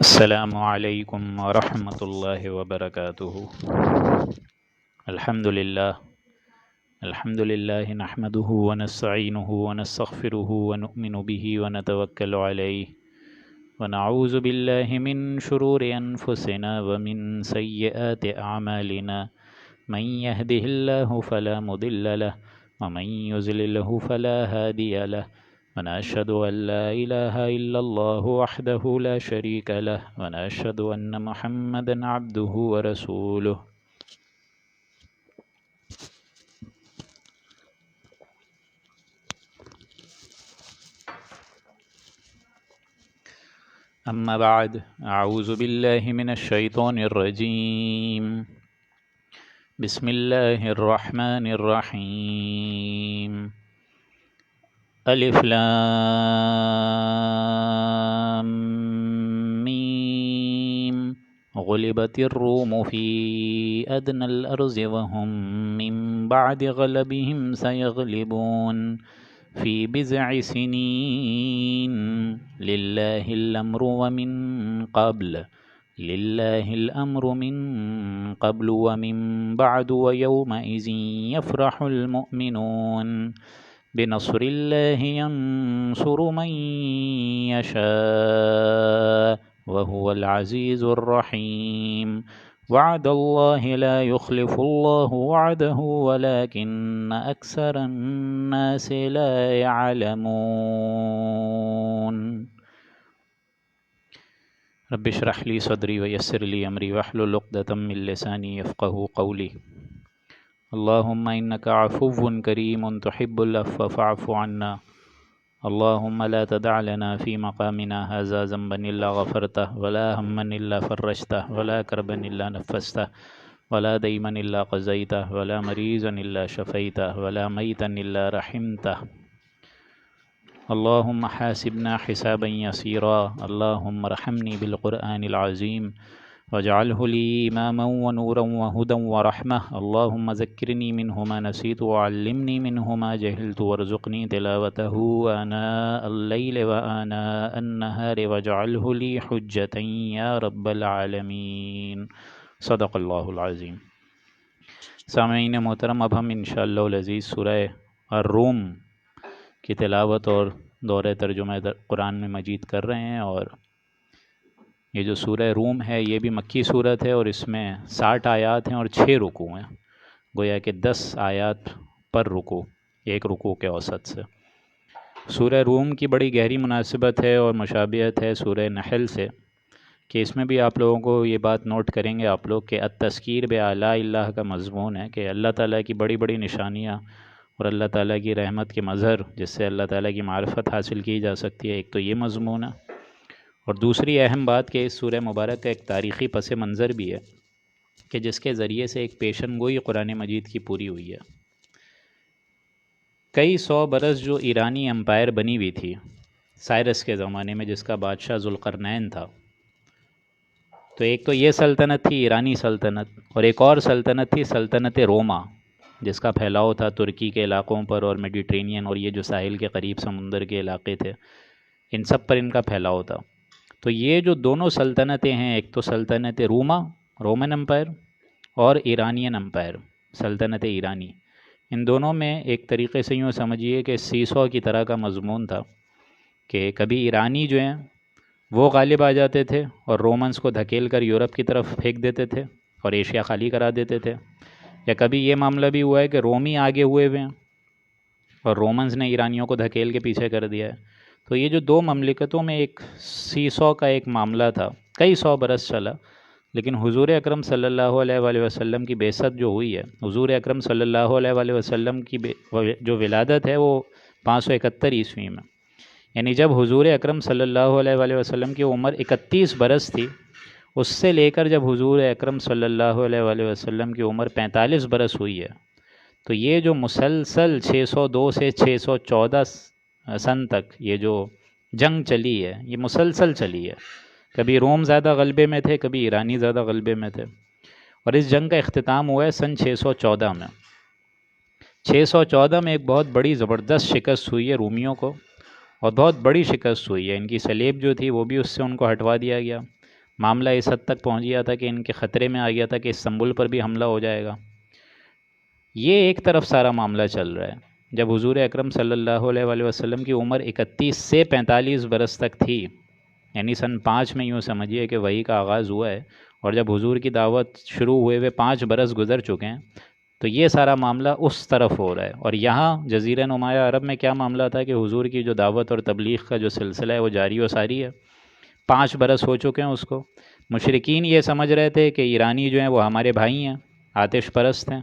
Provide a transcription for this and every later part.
السلام علیکم ورحمۃ اللہ وبرکاتہ۔ الحمد للہ نحمده ونستعینه ونستغفره ونؤمن به ونتوکل علیہ ونعوذ باللہ من شرور انفسنا ومن سیئات اعمالنا من يهده الله فلا مضل له ومن يضلله فلا هادی له ونشهد أن لا إله إلا الله وحده لا شريك له ونشهد أن محمدا عبده ورسوله۔ أما بعد، أعوذ بالله من الشيطان الرجيم، بسم الله الرحمن الرحيم، الف لام میم، غلبت الروم فی ادنى الارض وهم من بعد غلبهم سيغلبون في بضع سنين لله الأمر من قبل ومن بعد ويومئذ يفرح المؤمنون بنصر الله ينصر من يشاء وهو العزيز الرحيم، وعد الله لا يخلف الله وعده ولكن أكثر الناس لا يعلمون۔ رب اشرح لي صدري ويسر لي أمري واحلل عقدة من لساني يفقهوا قولي۔ اللهم إنك عفو كريم تحب العفو فاعف عنا۔ اللهم لا تدع لنا في مقامنا هذا ذنبا إلا غفرته ولا هما إلا فرجته ولا كربا إلا نفسته ولا ديما إلا قضيته ولا مريضا إلا شفيته ولا ميتا إلا رحمته۔ اللهم حاسبنا حسابا يسيرا، اللهم ارحمني بالقرآن العظيم واجعله لي إماما ونورا وهدى ورحمة، اللهم ذكرني منه ما نسيت وعلمني منه ما جهلت وارزقني تلاوته آناء الليل وآناء النهار واجعله لي حجة يا رب العالمين، صدق اللہ العظیم۔ سامعین محترم، اب ہم انشاءاللہ العزیز سورہ الروم کی تلاوت اور دورہ ترجمہ قرآن مجید کر رہے ہیں، اور یہ جو سورہ روم ہے یہ بھی مکی صورت ہے، اور اس میں 60 آیات ہیں اور 6 رکوع ہیں، گویا کہ 10 آیات پر رکوع، ایک رکوع کے اوسط سے۔ سورہ روم کی بڑی گہری مناسبت ہے اور مشابہت ہے سورہ نحل سے، کہ اس میں بھی آپ لوگوں کو یہ بات نوٹ کریں گے آپ لوگ کہ التذکیر بآلاء اللہ کا مضمون ہے، کہ اللہ تعالیٰ کی بڑی بڑی نشانیاں اور اللہ تعالیٰ کی رحمت کے مظہر جس سے اللہ تعالیٰ کی معرفت حاصل کی جا سکتی ہے، ایک تو یہ مضمون ہے، اور دوسری اہم بات کہ اس سورہ مبارک کا ایک تاریخی پس منظر بھی ہے کہ جس کے ذریعے سے ایک پیشن گوئی قرآن مجید کی پوری ہوئی ہے۔ کئی 100 برس جو ایرانی امپائر بنی ہوئی تھی سائرس کے زمانے میں، جس کا بادشاہ ذوالقرنین تھا، تو ایک تو یہ سلطنت تھی ایرانی سلطنت، اور ایک اور سلطنت تھی سلطنت روما، جس کا پھیلاؤ تھا ترکی کے علاقوں پر اور میڈیٹرینین اور یہ جو ساحل کے قریب سمندر کے علاقے تھے، ان سب پر ان کا پھیلاؤ تھا۔ تو یہ جو دونوں سلطنتیں ہیں، ایک تو سلطنت رومن امپائر اور ایرانین امپائر سلطنت ایرانی، ان دونوں میں ایک طریقے سے یوں سمجھیے کہ سیسو کی طرح کا مضمون تھا کہ کبھی ایرانی جو ہیں وہ غالب آ جاتے تھے اور رومنز کو دھکیل کر یورپ کی طرف پھینک دیتے تھے اور ایشیا خالی کرا دیتے تھے، یا کبھی یہ معاملہ بھی ہوا ہے کہ رومی آگے ہوئے ہوئے ہیں اور رومنز نے ایرانیوں کو دھکیل کے پیچھے کر دیا ہے۔ تو یہ جو دو مملکتوں میں ایک سیسو کا ایک معاملہ تھا، کئی 100 برس چلا، لیکن حضور اکرم صلی اللہ علیہ وآلہ وسلم کی بعثت جو ہوئی ہے، حضور اکرم صلی اللہ علیہ وآلہ وسلم کی جو ولادت ہے وہ 571 عیسوی میں، یعنی جب حضور اکرم صلی اللہ علیہ وآلہ وسلم کی عمر 31 برس تھی، اس سے لے کر جب حضور اکرم صلی اللہ علیہ وآلہ وسلم کی عمر 45 برس ہوئی ہے، تو یہ جو مسلسل 602 سے 614 سن تک یہ جو جنگ چلی ہے، یہ مسلسل چلی ہے، کبھی روم زیادہ غلبے میں تھے، کبھی ایرانی زیادہ غلبے میں تھے، اور اس جنگ کا اختتام ہوا ہے سن 614 میں۔ 614 میں ایک بہت بڑی زبردست شکست ہوئی ہے رومیوں کو، اور بہت بڑی شکست ہوئی ہے، ان کی سلیب جو تھی وہ بھی اس سے ان کو ہٹوا دیا گیا، معاملہ اس حد تک پہنچ گیا تھا کہ ان کے خطرے میں آ گیا تھا کہ استنبول پر بھی حملہ ہو جائے گا۔ یہ ایک طرف سارا معاملہ چل رہا ہے۔ جب حضور اکرم صلی اللہ علیہ وآلہ وسلم کی عمر 31 سے 45 برس تک تھی، یعنی سن 5 میں یوں سمجھیے کہ وحی کا آغاز ہوا ہے، اور جب حضور کی دعوت شروع ہوئے 5 برس گزر چکے ہیں، تو یہ سارا معاملہ اس طرف ہو رہا ہے۔ اور یہاں جزیرہ نمایاں عرب میں کیا معاملہ تھا کہ حضور کی جو دعوت اور تبلیغ کا جو سلسلہ ہے وہ جاری و ساری ہے، 5 برس ہو چکے ہیں اس کو۔ مشرکین یہ سمجھ رہے تھے کہ ایرانی جو ہیں وہ ہمارے بھائی ہیں، آتش پرست ہیں،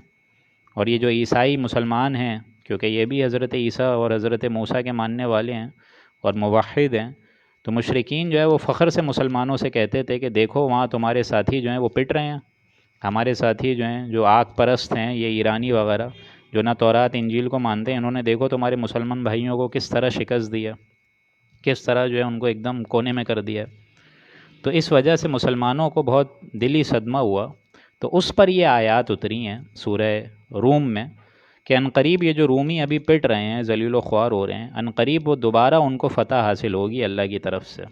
اور یہ جو عیسائی مسلمان ہیں، کیونکہ یہ بھی حضرت عیسیٰ اور حضرت موسیٰ کے ماننے والے ہیں اور موحد ہیں، تو مشرکین جو ہے وہ فخر سے مسلمانوں سے کہتے تھے کہ دیکھو وہاں تمہارے ساتھی جو ہیں وہ پٹ رہے ہیں، ہمارے ساتھی جو ہیں جو آگ پرست ہیں، یہ ایرانی وغیرہ جو نہ تورات انجیل کو مانتے ہیں، انہوں نے دیکھو تمہارے مسلمان بھائیوں کو کس طرح شکست دیا، کس طرح جو ہے ان کو ایک دم کونے میں کر دیا۔ تو اس وجہ سے مسلمانوں کو بہت دلی صدمہ ہوا، تو اس پر یہ آیات اتری ہیں سورہ روم میں کہ عنقریب یہ جو رومی ابھی پٹ رہے ہیں، ذلیل و خوار ہو رہے ہیں، عنقریب وہ دوبارہ ان کو فتح حاصل ہوگی اللہ کی طرف سے۔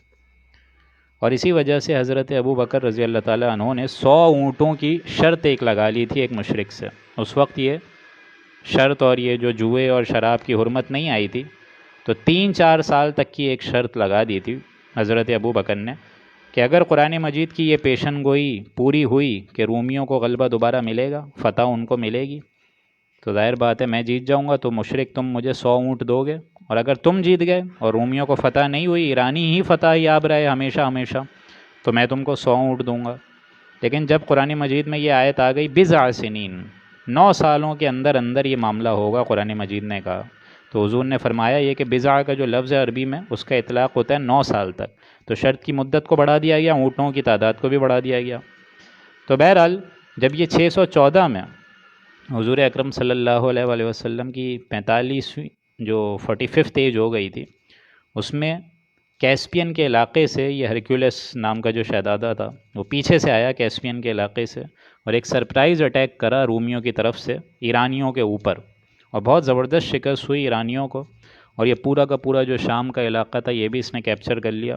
اور اسی وجہ سے حضرت ابو بکر رضی اللہ تعالیٰ عنہ نے 100 اونٹوں کی شرط ایک لگا لی تھی ایک مشرک سے۔ اس وقت یہ شرط اور یہ جو جوئے اور شراب کی حرمت نہیں آئی تھی، تو 3-4 سال تک کی ایک شرط لگا دی تھی حضرت ابو بکر نے کہ اگر قرآن مجید کی یہ پیشن گوئی پوری ہوئی کہ رومیوں کو غلبہ دوبارہ ملے گا، فتح ان کو ملے گی، تو ظاہر بات ہے میں جیت جاؤں گا، تو مشرک تم مجھے 100 اونٹ دو گے، اور اگر تم جیت گئے اور رومیوں کو فتح نہیں ہوئی، ایرانی ہی فتح یاب رہے ہمیشہ ہمیشہ، تو میں تم کو 100 اونٹ دوں گا۔ لیکن جب قرآن مجید میں یہ آیت آ گئی 'بضع سنین'، 9 سالوں کے اندر اندر یہ معاملہ ہوگا، قرآن مجید نے کہا، تو حضور نے فرمایا یہ کہ بضع کا جو لفظ ہے عربی میں اس کا اطلاق ہوتا ہے 9 سال تک، تو شرط کی مدت کو بڑھا دیا گیا، اونٹوں کی تعداد کو بھی بڑھا دیا گیا۔ تو بہرحال جب یہ 614 میں حضور اکرم صلی اللہ علیہ وآلہ وسلم کی 45ویں جو 45th ایج ہو گئی تھی، اس میں کیسپین کے علاقے سے یہ ہرکیولس نام کا جو شہزادہ تھا وہ پیچھے سے آیا کیسپین کے علاقے سے، اور ایک سرپرائز اٹیک کرا رومیوں کی طرف سے ایرانیوں کے اوپر، اور بہت زبردست شکست ہوئی ایرانیوں کو، اور یہ پورا کا پورا جو شام کا علاقہ تھا یہ بھی اس نے کیپچر کر لیا۔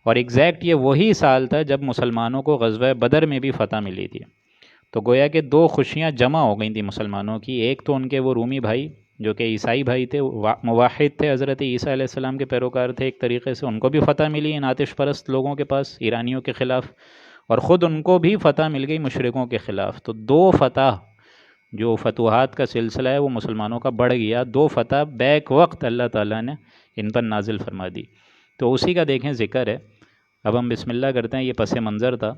اور ایگزیکٹ یہ وہی سال تھا جب مسلمانوں کو غزوہ بدر میں بھی فتح ملی تھی۔ تو گویا کہ 2 خوشیاں جمع ہو گئی تھیں مسلمانوں کی، ایک تو ان کے وہ رومی بھائی جو کہ عیسائی بھائی تھے، موحد تھے، حضرت عیسیٰ علیہ السلام کے پیروکار تھے، ایک طریقے سے ان کو بھی فتح ملی ان آتش پرست لوگوں کے پاس ایرانیوں کے خلاف، اور خود ان کو بھی فتح مل گئی مشرکوں کے خلاف۔ تو 2 فتح جو فتوحات کا سلسلہ ہے وہ مسلمانوں کا بڑھ گیا، 2 فتح بیک وقت اللہ تعالیٰ نے ان پر نازل فرما دی۔ تو اسی کا دیکھیں ذکر ہے۔ اب ہم بسم اللہ کرتے ہیں، یہ پس منظر تھا۔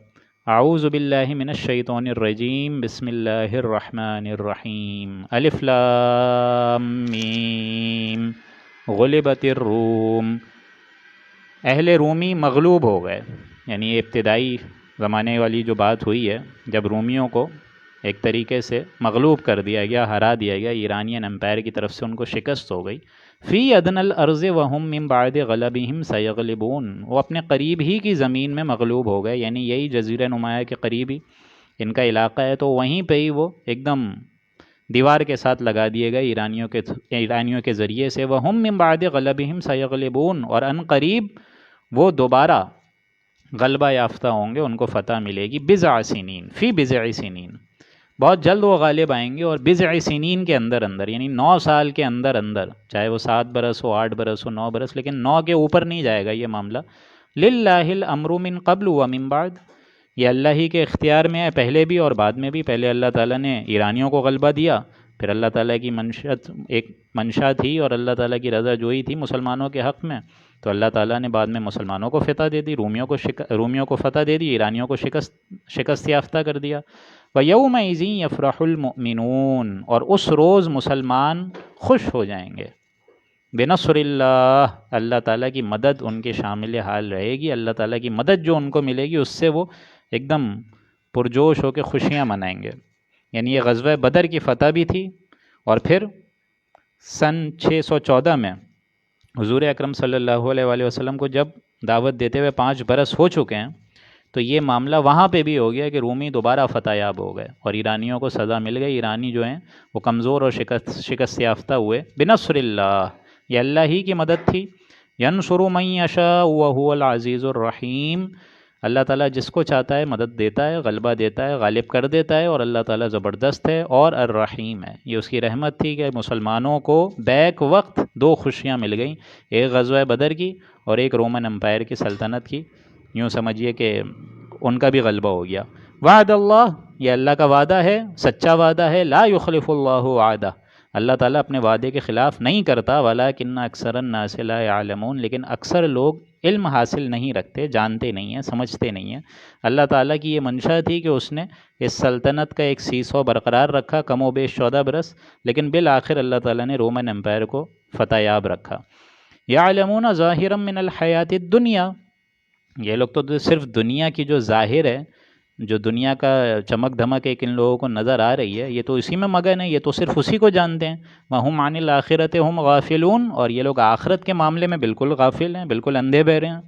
اعوذ باللہ من الشیطان الرجیم، بسم اللہ الرحمن الرحیم، الف لام میم، غلبت الروم، اہل رومی مغلوب ہو گئے، یعنی ابتدائی زمانے والی جو بات ہوئی ہے جب رومیوں کو ایک طریقے سے مغلوب کر دیا گیا، ہرا دیا گیا، ایرانین امپائر کی طرف سے ان کو شکست ہو گئی۔ فی ادنی الارض وہم من بعد غلبہم سیغلبون، وہ اپنے قریب ہی کی زمین میں مغلوب ہو گئے، یعنی یہی جزیرہ نمایاں کے قریب ہی ان کا علاقہ ہے، تو وہیں پہ ہی وہ ایک دم دیوار کے ساتھ لگا دیے گئے ایرانیوں کے ذریعے سے۔ وہم من بعد غلبہم سیغلبون، اور ان قریب وہ دوبارہ غلبہ یافتہ ہوں گے، ان کو فتح ملے گی۔ بضع سنین، فی بضع سنین، بہت جلد وہ غالب آئیں گے، اور بضع سنین کے اندر اندر، یعنی 9 سال کے اندر اندر، چاہے وہ 7 برس ہو، 8 برس ہو، 9 برس، لیکن 9 کے اوپر نہیں جائے گا یہ معاملہ۔ للہ الامر من قبل ومن بعد، یہ اللہ ہی کے اختیار میں ہے، پہلے بھی اور بعد میں بھی۔ پہلے اللہ تعالیٰ نے ایرانیوں کو غلبہ دیا، پھر اللہ تعالیٰ کی ایک منشا تھی اور اللہ تعالیٰ کی رضا جوئی تھی مسلمانوں کے حق میں، تو اللہ تعالیٰ نے بعد میں مسلمانوں کو فتح دے دی، رومیوں کو فتح دے دی، ایرانیوں کو شکست یافتہ کر دیا۔ وَيَوْمَئِذٍ يَفْرَحُ الْمُؤْمِنُونَ، اور اس روز مسلمان خوش ہو جائیں گے۔ بِنَصْرِ اللَّهِ، اللہ تعالیٰ کی مدد ان کے شامل حال رہے گی، اللہ تعالیٰ کی مدد جو ان کو ملے گی اس سے وہ ایک دم پرجوش ہو کے خوشیاں منائیں گے۔ یعنی یہ غزوہ بدر کی فتح بھی تھی، اور پھر سن 614 میں حضور اکرم صلی اللہ علیہ وآلہ وسلم کو جب دعوت دیتے ہوئے 5 برس ہو چکے ہیں، تو یہ معاملہ وہاں پہ بھی ہو گیا کہ رومی دوبارہ فتح یاب ہو گئے اور ایرانیوں کو سزا مل گئی، ایرانی جو ہیں وہ کمزور اور شکست یافتہ ہوئے۔ بنصر اللہ، یہ اللہ ہی کی مدد تھی۔ ینصر من یشاء وہو العزیز الرحیم، اللہ تعالیٰ جس کو چاہتا ہے مدد دیتا ہے، غلبہ دیتا ہے، غالب کر دیتا ہے، اور اللہ تعالیٰ زبردست ہے اور الرحیم ہے۔ یہ اس کی رحمت تھی کہ مسلمانوں کو بیک وقت دو خوشیاں مل گئیں، ایک غزوہ بدر کی اور ایک رومن امپائر کی سلطنت کی۔ یوں سمجھیے کہ ان کا بھی غلبہ ہو گیا۔ وعد اللہ، یہ اللہ کا وعدہ ہے، سچا وعدہ ہے، لا یخلف اللہ وعدہ، اللہ تعالیٰ اپنے وعدے کے خلاف نہیں کرتا، ولیکن اکثر الناس لا یعلمون، لیکن اکثر لوگ علم حاصل نہیں رکھتے، جانتے نہیں ہیں، سمجھتے نہیں ہیں۔ اللہ تعالیٰ کی یہ منشا تھی کہ اس نے اس سلطنت کا ایک سیسو برقرار رکھا کم و بیش 14 برس، لیکن بالآخر اللہ تعالیٰ نے رومن امپائر کو فتح یاب رکھا۔ یعلمون ظاہرا من الحیات الدنیا، یہ لوگ تو صرف دنیا کی جو ظاہر ہے، جو دنیا کا چمک دھمک ایک ان لوگوں کو نظر آ رہی ہے، یہ تو اسی میں مگن ہے، یہ تو صرف اسی کو جانتے ہیں۔ وَهُمْ عَنِ الْآخِرَةِ هُمْ غَافِلُونَ، اور یہ لوگ آخرت کے معاملے میں بالکل غافل ہیں، بالکل اندھے بہرے ہیں۔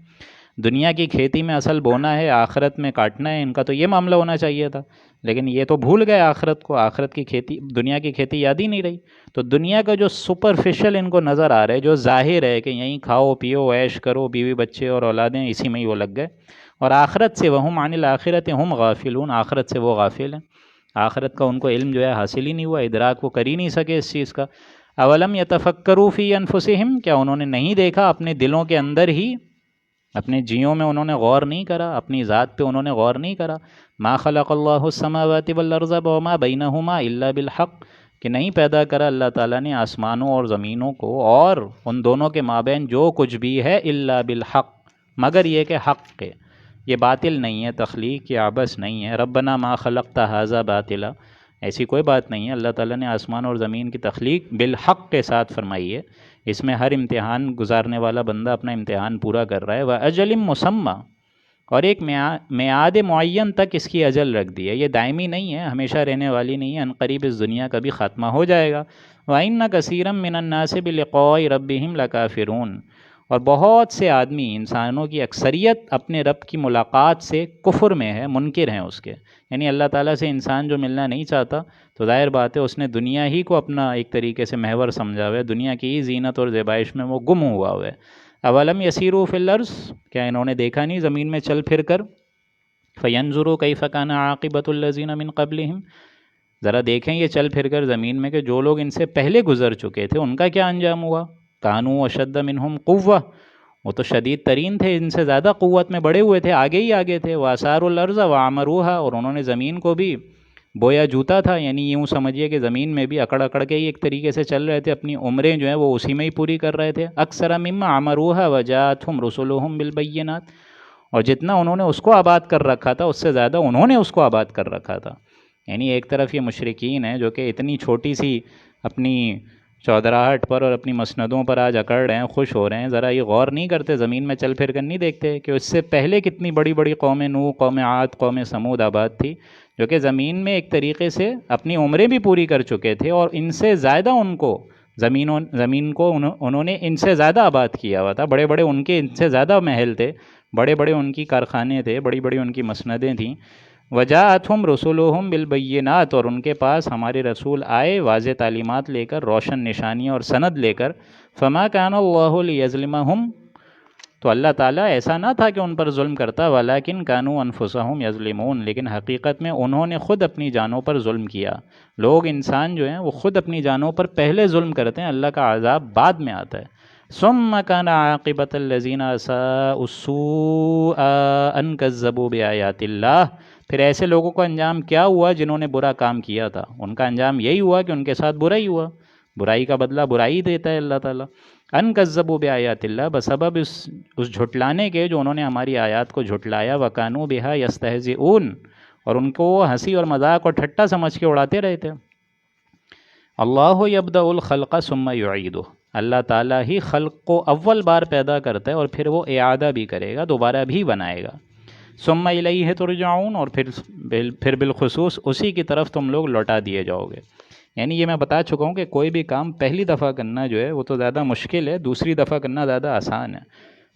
دنیا کی کھیتی میں اصل بونا ہے، آخرت میں کاٹنا ہے، ان کا تو یہ معاملہ ہونا چاہیے تھا، لیکن یہ تو بھول گئے آخرت کو، آخرت کی کھیتی، دنیا کی کھیتی یاد ہی نہیں رہی۔ تو دنیا کا جو سپرفیشل ان کو نظر آ رہا ہے، جو ظاہر ہے کہ یہیں کھاؤ پیو عیش کرو، بیوی بچے اور اولادیں، اسی میں ہی وہ لگ گئے، اور آخرت سے وہم عن الآخرۃ ہم غافلون، آخرت سے وہ غافل ہیں، آخرت کا ان کو علم جو ہے حاصل ہی نہیں ہوا، ادراک وہ کر ہی نہیں سکے اس چیز کا۔ اولم یتفکروا فی انفسہم، کیا انہوں نے نہیں دیکھا اپنے دلوں کے اندر ہی، اپنے جیوں میں انہوں نے غور نہیں کرا، اپنی ذات پہ انہوں نے غور نہیں کرا۔ ما خلق اللہ السماوات والارض وما بینہما الا بالحق، کہ نہیں پیدا کرا اللہ تعالیٰ نے آسمانوں اور زمینوں کو اور ان دونوں کے مابین جو کچھ بھی ہے الا بالحق، مگر یہ کہ حق کے، یہ باطل نہیں ہے، تخلیق یا عبث نہیں ہے۔ ربنا ما خلقت ھذا باطلا، ایسی کوئی بات نہیں ہے، اللہ تعالیٰ نے آسمان اور زمین کی تخلیق بالحق کے ساتھ فرمائی ہے۔ اس میں ہر امتحان گزارنے والا بندہ اپنا امتحان پورا کر رہا ہے۔ وَأَجَلٍ مُّسَمَّى، اور ایک میعاد معین تک اس کی اجل رکھ دی ہے، یہ دائمی نہیں ہے، ہمیشہ رہنے والی نہیں ہے، عنقریب اس دنیا کا بھی خاتمہ ہو جائے گا۔ وَإِنَّ كَثِيرًا مِّنَ النَّاسِ بِلِقَاءِ رَبِّهِمْ لَكَافِرُونَ، اور بہت سے آدمی، انسانوں کی اکثریت اپنے رب کی ملاقات سے کفر میں ہے، منکر ہیں اس کے، یعنی اللہ تعالیٰ سے انسان جو ملنا نہیں چاہتا تو ظاہر بات ہے اس نے دنیا ہی کو اپنا ایک طریقے سے محور سمجھا ہوا ہے، دنیا کی ہی زینت اور زیبائش میں وہ گم ہوا ہوا ہے۔ اولم یسیروا فی الارض، کیا انہوں نے دیکھا نہیں زمین میں چل پھر کر، فینظروا کیف کان عاقبۃ الذین من قبلہم، ذرا دیکھیں یہ چل پھر کر زمین میں کہ جو لوگ ان سے پہلے گزر چکے تھے ان کا کیا انجام ہوا۔ کانوا اشد منہم قوہ، وہ تو شدید ترین تھے، ان سے زیادہ قوت میں بڑے ہوئے تھے، آگے ہی آگے تھے۔ وَأَثَارُوا الْأَرْضَ وَعَمَرُوهَا، اور انہوں نے زمین کو بھی بویا جوتا تھا، یعنی یوں سمجھیے کہ زمین میں بھی اکڑ اکڑ کے ہی ایک طریقے سے چل رہے تھے، اپنی عمریں جو ہیں وہ اسی میں ہی پوری کر رہے تھے۔ اکثر مما عمروها وجاءتهم رسلهم بالبینات، اور جتنا انہوں نے اس کو آباد کر رکھا تھا اس سے زیادہ انہوں نے اس کو آباد کر رکھا تھا۔ یعنی ایک طرف یہ مشرکین ہیں جو کہ اتنی چھوٹی سی اپنی چودراہٹ پر اور اپنی مسندوں پر آج اکڑ رہے ہیں، خوش ہو رہے ہیں، ذرا یہ غور نہیں کرتے، زمین میں چل پھر کر نہیں دیکھتے کہ اس سے پہلے کتنی بڑی بڑی قوم نوح، قوم عاد، قوم سمود آباد تھی، جو کہ زمین میں ایک طریقے سے اپنی عمریں بھی پوری کر چکے تھے، اور ان سے زیادہ ان کو زمین کو انہوں نے ان سے زیادہ آباد کیا ہوا تھا، بڑے بڑے ان کے ان سے زیادہ محل تھے، بڑے بڑے ان کی کارخانے تھے، بڑی بڑی ان کی مسندیں تھیں۔ وجاءتهم رسلهم بالبینات، اور ان کے پاس ہمارے رسول آئے واضح تعلیمات لے کر، روشن نشانیاں اور سند لے کر۔ فما کان اللہ لیظلمہم، تو اللہ تعالیٰ ایسا نہ تھا کہ ان پر ظلم کرتا، ولیکن کانوا انفسہم یظلمون، لیکن حقیقت میں انہوں نے خود اپنی جانوں پر ظلم کیا۔ لوگ، انسان جو ہیں وہ خود اپنی جانوں پر پہلے ظلم کرتے ہیں، اللہ کا عذاب بعد میں آتا ہے۔ ثم کان عاقبۃ الذین اساءوا السوء ان کذبوا بآیات اللہ، پھر ایسے لوگوں کا انجام کیا ہوا جنہوں نے برا کام کیا تھا، ان کا انجام یہی ہوا کہ ان کے ساتھ برائی ہوا، برائی کا بدلہ برائی دیتا ہے اللہ تعالیٰ۔ ان کذبوا بآیات اللہ، بسبب اس جھٹلانے کے جو انہوں نے ہماری آیات کو جھٹلایا، وکانوا بہا یستہزئون، اور ان کو وہ ہنسی اور مذاق اور ٹھٹا سمجھ کے اڑاتے رہے تھے۔ اللہ یبدأ الخلق ثم یعیدہ، اللہ تعالیٰ ہی خلق کو اول بار پیدا کرتا ہے اور پھر وہ اعادہ بھی کرے گا، دوبارہ بھی بنائے گا۔ ثم الیہ ترجعون، اور پھر بالخصوص اسی کی طرف تم لوگ لوٹا دیے جاؤ گے۔ یعنی یہ میں بتا چکا ہوں کہ کوئی بھی کام پہلی دفعہ کرنا جو ہے وہ تو زیادہ مشکل ہے، دوسری دفعہ کرنا زیادہ آسان ہے۔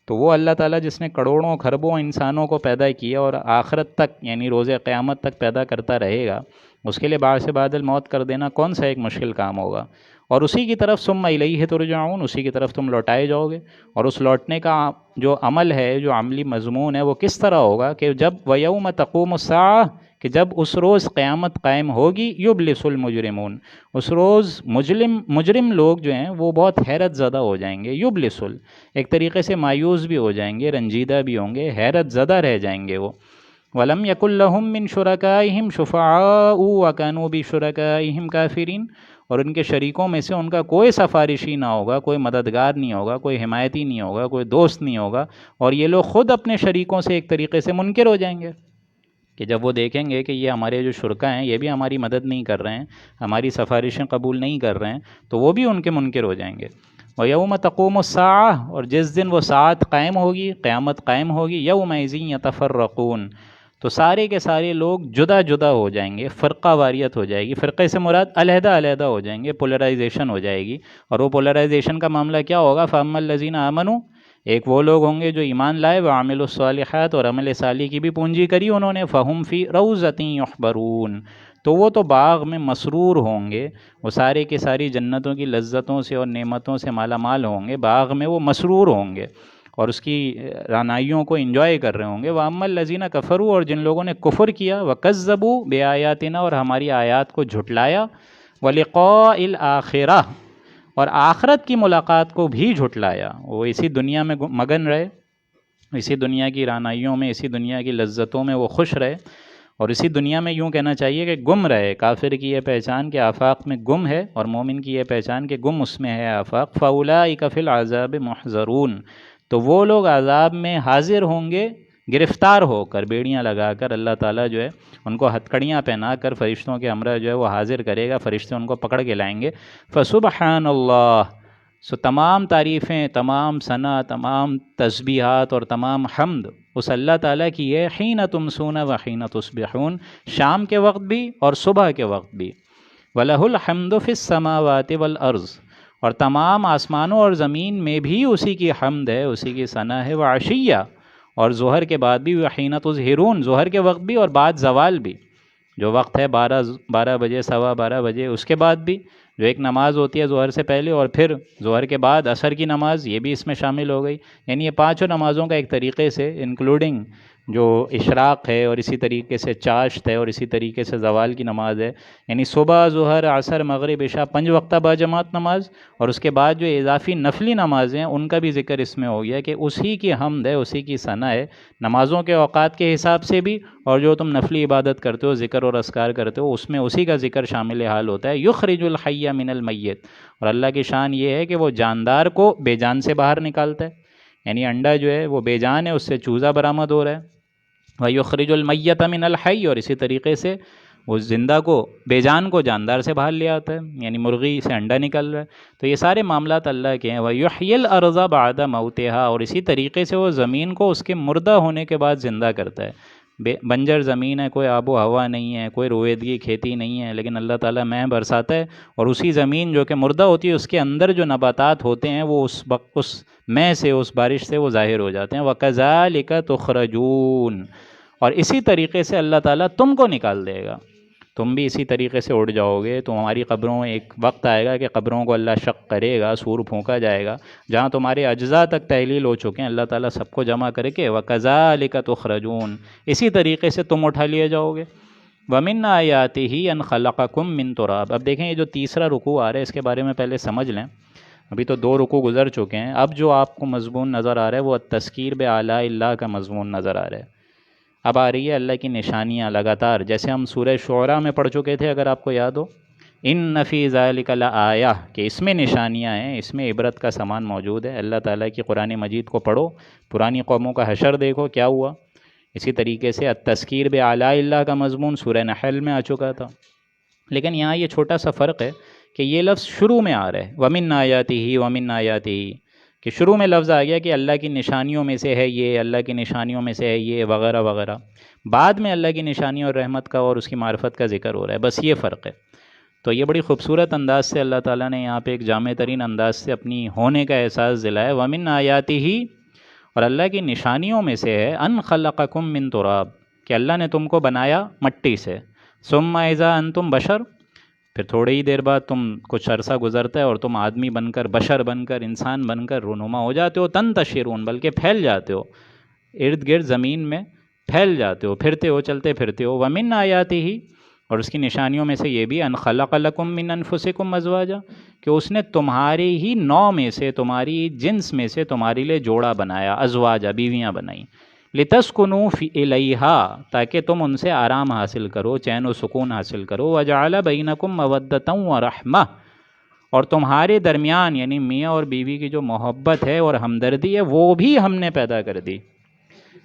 تو وہ اللہ تعالیٰ جس نے کروڑوں کھربوں انسانوں کو پیدا کیا اور آخرت تک یعنی روز قیامت تک پیدا کرتا رہے گا، اس کے لیے بعد سے بعد الموت کر دینا کون سا ایک مشکل کام ہوگا۔ اور اسی کی طرف ثم الیہ ترجعون، اسی کی طرف تم لوٹائے جاؤ گے۔ اور اس لوٹنے کا جو عمل ہے، جو عملی مضمون ہے، وہ کس طرح ہوگا کہ جب وَيَوْمَ تَقُومُ السَّاعَةُ، کہ جب اس روز قیامت قائم ہوگی، یبلس المجرمون، اس روز مجرم لوگ جو ہیں وہ بہت حیرت زدہ ہو جائیں گے۔ یبلس ایک طریقے سے مایوس بھی ہو جائیں گے، رنجیدہ بھی ہوں گے، حیرت زدہ رہ جائیں گے وہ۔ وَلَمْ يَكُنْ لَهُم مِّن شُرَكَائِهِمْ شُفَعَاءُ وَكَانُوا بِشُرَكَائِهِمْ كَافِرِينَ، اور ان کے شریکوں میں سے ان کا کوئی سفارشی نہ ہوگا، کوئی مددگار نہیں ہوگا، کوئی حمایتی نہیں ہوگا، کوئی دوست نہیں ہوگا، اور یہ لوگ خود اپنے شریکوں سے ایک طریقے سے منکر ہو جائیں گے کہ جب وہ دیکھیں گے کہ یہ ہمارے جو شرکا ہیں یہ بھی ہماری مدد نہیں کر رہے ہیں، ہماری سفارشیں قبول نہیں کر رہے ہیں، تو وہ بھی ان کے منکر ہو جائیں گے۔ وَيَوْمَ تَقُومُ السَّاعَةُ، اور جس دن وہ ساعت قائم ہوگی، قیامت قائم ہوگی، یَوْمَئِذٍ يَتَفَرَّقُونَ، تو سارے کے سارے لوگ جدا جدا ہو جائیں گے، فرقہ واریت ہو جائے گی۔ فرقے سے مراد علیحدہ علیحدہ ہو جائیں گے، پولرائزیشن ہو جائے گی۔ اور وہ پولرائزیشن کا معاملہ کیا ہوگا؟ فَأَمَّا الَّذِينَ آمَنُوا، ایک وہ لوگ ہوں گے جو ایمان لائے، وَعَمِلُوا الصَّالِحَاتِ، اور عمل صالح کی بھی پونجی کری انہوں نے، فَهُمْ فِي رَوْضَةٍ يُحْبَرُونَ، تو وہ تو باغ میں مسرور ہوں گے، وہ سارے کے ساری جنتوں کی لذتوں سے اور نعمتوں سے مالا مال ہوں گے، باغ میں وہ مسرور ہوں گے اور اس کی رعنائیوں کو انجوائے کر رہے ہوں گے۔ وَأَمَّا الَّذِينَ كَفَرُوا، اور جن لوگوں نے کفر کیا، وَكَذَّبُوا بِآيَاتِنَا، اور ہماری آیات کو جھٹلایا، وَلِقَاءِ الْآخِرَةِ، اور آخرت کی ملاقات کو بھی جھٹلایا، وہ اسی دنیا میں مگن رہے، اسی دنیا کی رعنائیوں میں، اسی دنیا کی لذتوں میں وہ خوش رہے، اور اسی دنیا میں یوں کہنا چاہیے کہ گم رہے۔ کافر کی یہ پہچان کہ آفاق میں گم ہے، اور مومن کی یہ پہچان کہ گم اس میں ہے آفاق۔ فَأُولَٰئِكَ فِي الْعَذَابِ مُحْضَرُونَ، تو وہ لوگ عذاب میں حاضر ہوں گے، گرفتار ہو کر، بیڑیاں لگا کر۔ اللہ تعالیٰ جو ہے ان کو ہتھکڑیاں پہنا کر فرشتوں کے ہمراہ جو ہے وہ حاضر کرے گا، فرشتے ان کو پکڑ کے لائیں گے۔ فَسُبْحَانَ اللَّہِ، سو تمام تعریفیں، تمام ثنا، تمام تسبیحات اور تمام حمد اس اللہ تعالیٰ کی ہے، حین تمسون و حین تصبحون، شام کے وقت بھی اور صبح کے وقت بھی۔ وَلَهُ الْحَمْدُ فِي السَّمَاوَاتِ وَالْأَرْضِ، اور تمام آسمانوں اور زمین میں بھی اسی کی حمد ہے، اسی کی ثنا ہے۔ وَعَشِيًّا، اور ظہر کے بعد بھی، وَحِينَ تُظْهِرُونَ، ظہر کے وقت بھی اور بعد زوال بھی، جو وقت ہے 12 بجے، 12:15 بجے، اس کے بعد بھی جو ایک نماز ہوتی ہے ظہر سے پہلے، اور پھر ظہر کے بعد عصر کی نماز، یہ بھی اس میں شامل ہو گئی۔ یعنی یہ پانچوں نمازوں کا ایک طریقے سے انکلوڈنگ جو اشراق ہے، اور اسی طریقے سے چاشت ہے، اور اسی طریقے سے زوال کی نماز ہے، یعنی صبح، ظہر، عصر، مغرب، عشاء، 5 وقتہ با جماعت نماز، اور اس کے بعد جو اضافی نفلی نمازیں ہیں ان کا بھی ذکر اس میں ہو گیا کہ اسی کی حمد ہے، اسی کی ثنا ہے، نمازوں کے اوقات کے حساب سے بھی، اور جو تم نفلی عبادت کرتے ہو، ذکر اور اذکار کرتے ہو، اس میں اسی کا ذکر شامل حال ہوتا ہے۔ یخرج الحی من المیت، اور اللہ کی شان یہ ہے کہ وہ جاندار کو بے جان سے باہر نکالتا ہے، یعنی انڈا جو ہے وہ بے جان ہے، اس سے چوزہ برآمد ہو رہا ہے۔ وَيُخْرِجُ الْمَيَّتَ مِنَ الْحَيِّ، اور اسی طریقے سے وہ زندہ کو، بے جان کو جاندار سے باہر لے آتا ہے، یعنی مرغی سے انڈا نکل رہا ہے۔ تو یہ سارے معاملات اللہ کے ہیں۔ وَيُحْيِي الْأَرْضَ بَعْدَ مَوْتِهَا، اور اسی طریقے سے وہ زمین کو اس کے مردہ ہونے کے بعد زندہ کرتا ہے۔ بنجر زمین ہے، کوئی آب و ہوا نہیں ہے، کوئی رویدگی کھیتی نہیں ہے، لیکن اللہ تعالیٰ مے برساتا ہے، اور اسی زمین جو کہ مردہ ہوتی ہے اس کے اندر جو نباتات ہوتے ہیں وہ اس مے سے، اس بارش سے وہ ظاہر ہو جاتے ہیں۔ وَكَذَلِكَ تُخْرَجُونَ، اور اسی طریقے سے اللہ تعالیٰ تم کو نکال دے گا، تم بھی اسی طریقے سے اٹھ جاؤ گے۔ تمہاری قبروں، ایک وقت آئے گا کہ قبروں کو اللہ شق کرے گا، سور پھونکا جائے گا، جہاں تمہارے اجزاء تک تحلیل ہو چکے ہیں، اللہ تعالیٰ سب کو جمع کرے کے وَكَذَلِكَ تُخْرَجُونَ، اسی طریقے سے تم اٹھا لیے جاؤ گے۔ وَمِنْ آیَاتِهِ أَنْ خَلَقَكُم مِّن تُرَابٍ، اب دیکھیں یہ جو تیسرا رکوع آ رہا ہے اس کے بارے میں پہلے سمجھ لیں۔ ابھی تو 2 رکوع گزر چکے ہیں، اب جو آپ کو مضمون نظر آ رہا ہے وہ التذکیر بآلاء اللہ کا مضمون نظر آ رہا ہے۔ اب آ رہی ہے اللہ کی نشانیاں لگاتار، جیسے ہم سورہ شعراء میں پڑھ چکے تھے، اگر آپ کو یاد ہو، ان فی ذالک لآیہ، کہ اس میں نشانیاں ہیں، اس میں عبرت کا سامان موجود ہے۔ اللہ تعالیٰ کی قرآن مجید کو پڑھو، پرانی قوموں کا حشر دیکھو کیا ہوا۔ اسی طریقے سے التذکیر بآلاء اللہ کا مضمون سورہ نحل میں آ چکا تھا، لیکن یہاں یہ چھوٹا سا فرق ہے کہ یہ لفظ شروع میں آ رہا ہے، وَمِنْ آیَاتِهِ وَمِنْ آیَاتِهِ، کہ شروع میں لفظ آ گیا کہ اللہ کی نشانیوں میں سے ہے یہ، اللہ کی نشانیوں میں سے ہے یہ، وغیرہ وغیرہ۔ بعد میں اللہ کی نشانی اور رحمت کا اور اس کی معرفت کا ذکر ہو رہا ہے، بس یہ فرق ہے۔ تو یہ بڑی خوبصورت انداز سے اللہ تعالیٰ نے یہاں پہ ایک جامع ترین انداز سے اپنی ہونے کا احساس دلایا۔ وَمِنْ آیَاتِهِ، اور اللہ کی نشانیوں میں سے ہے، أَنْ خَلَقَكُم مِّن تُرَابٍ، کہ اللہ نے تم کو بنایا مٹی سے، ثُمَّ إِذَا أَنْتُمْ بَشَرٌ، پھر تھوڑی ہی دیر بعد تم کچھ عرصہ گزرتا ہے اور تم آدمی بن کر، بشر بن کر، انسان بن کر رونما ہو جاتے ہو، تنتشرون، بلکہ پھیل جاتے ہو، ارد گرد زمین میں پھیل جاتے ہو، پھرتے ہو، چلتے پھرتے ہو۔ وَمِنْ آیَاتِهِ، اور اس کی نشانیوں میں سے یہ بھی، ان خلق لکم من انفسکم ازواجا، کہ اس نے تمہاری ہی نوع میں سے، تمہاری جنس میں سے تمہارے لیے جوڑا بنایا، ازواجا، بیویاں بنائیں، لتسکنوا الیہا، تاکہ تم ان سے آرام حاصل کرو، چین و سکون حاصل کرو، وجعل بینکم مودۃ ورحمہ، اور تمہارے درمیان یعنی میاں اور بیوی کی جو محبت ہے اور ہمدردی ہے وہ بھی ہم نے پیدا کر دی۔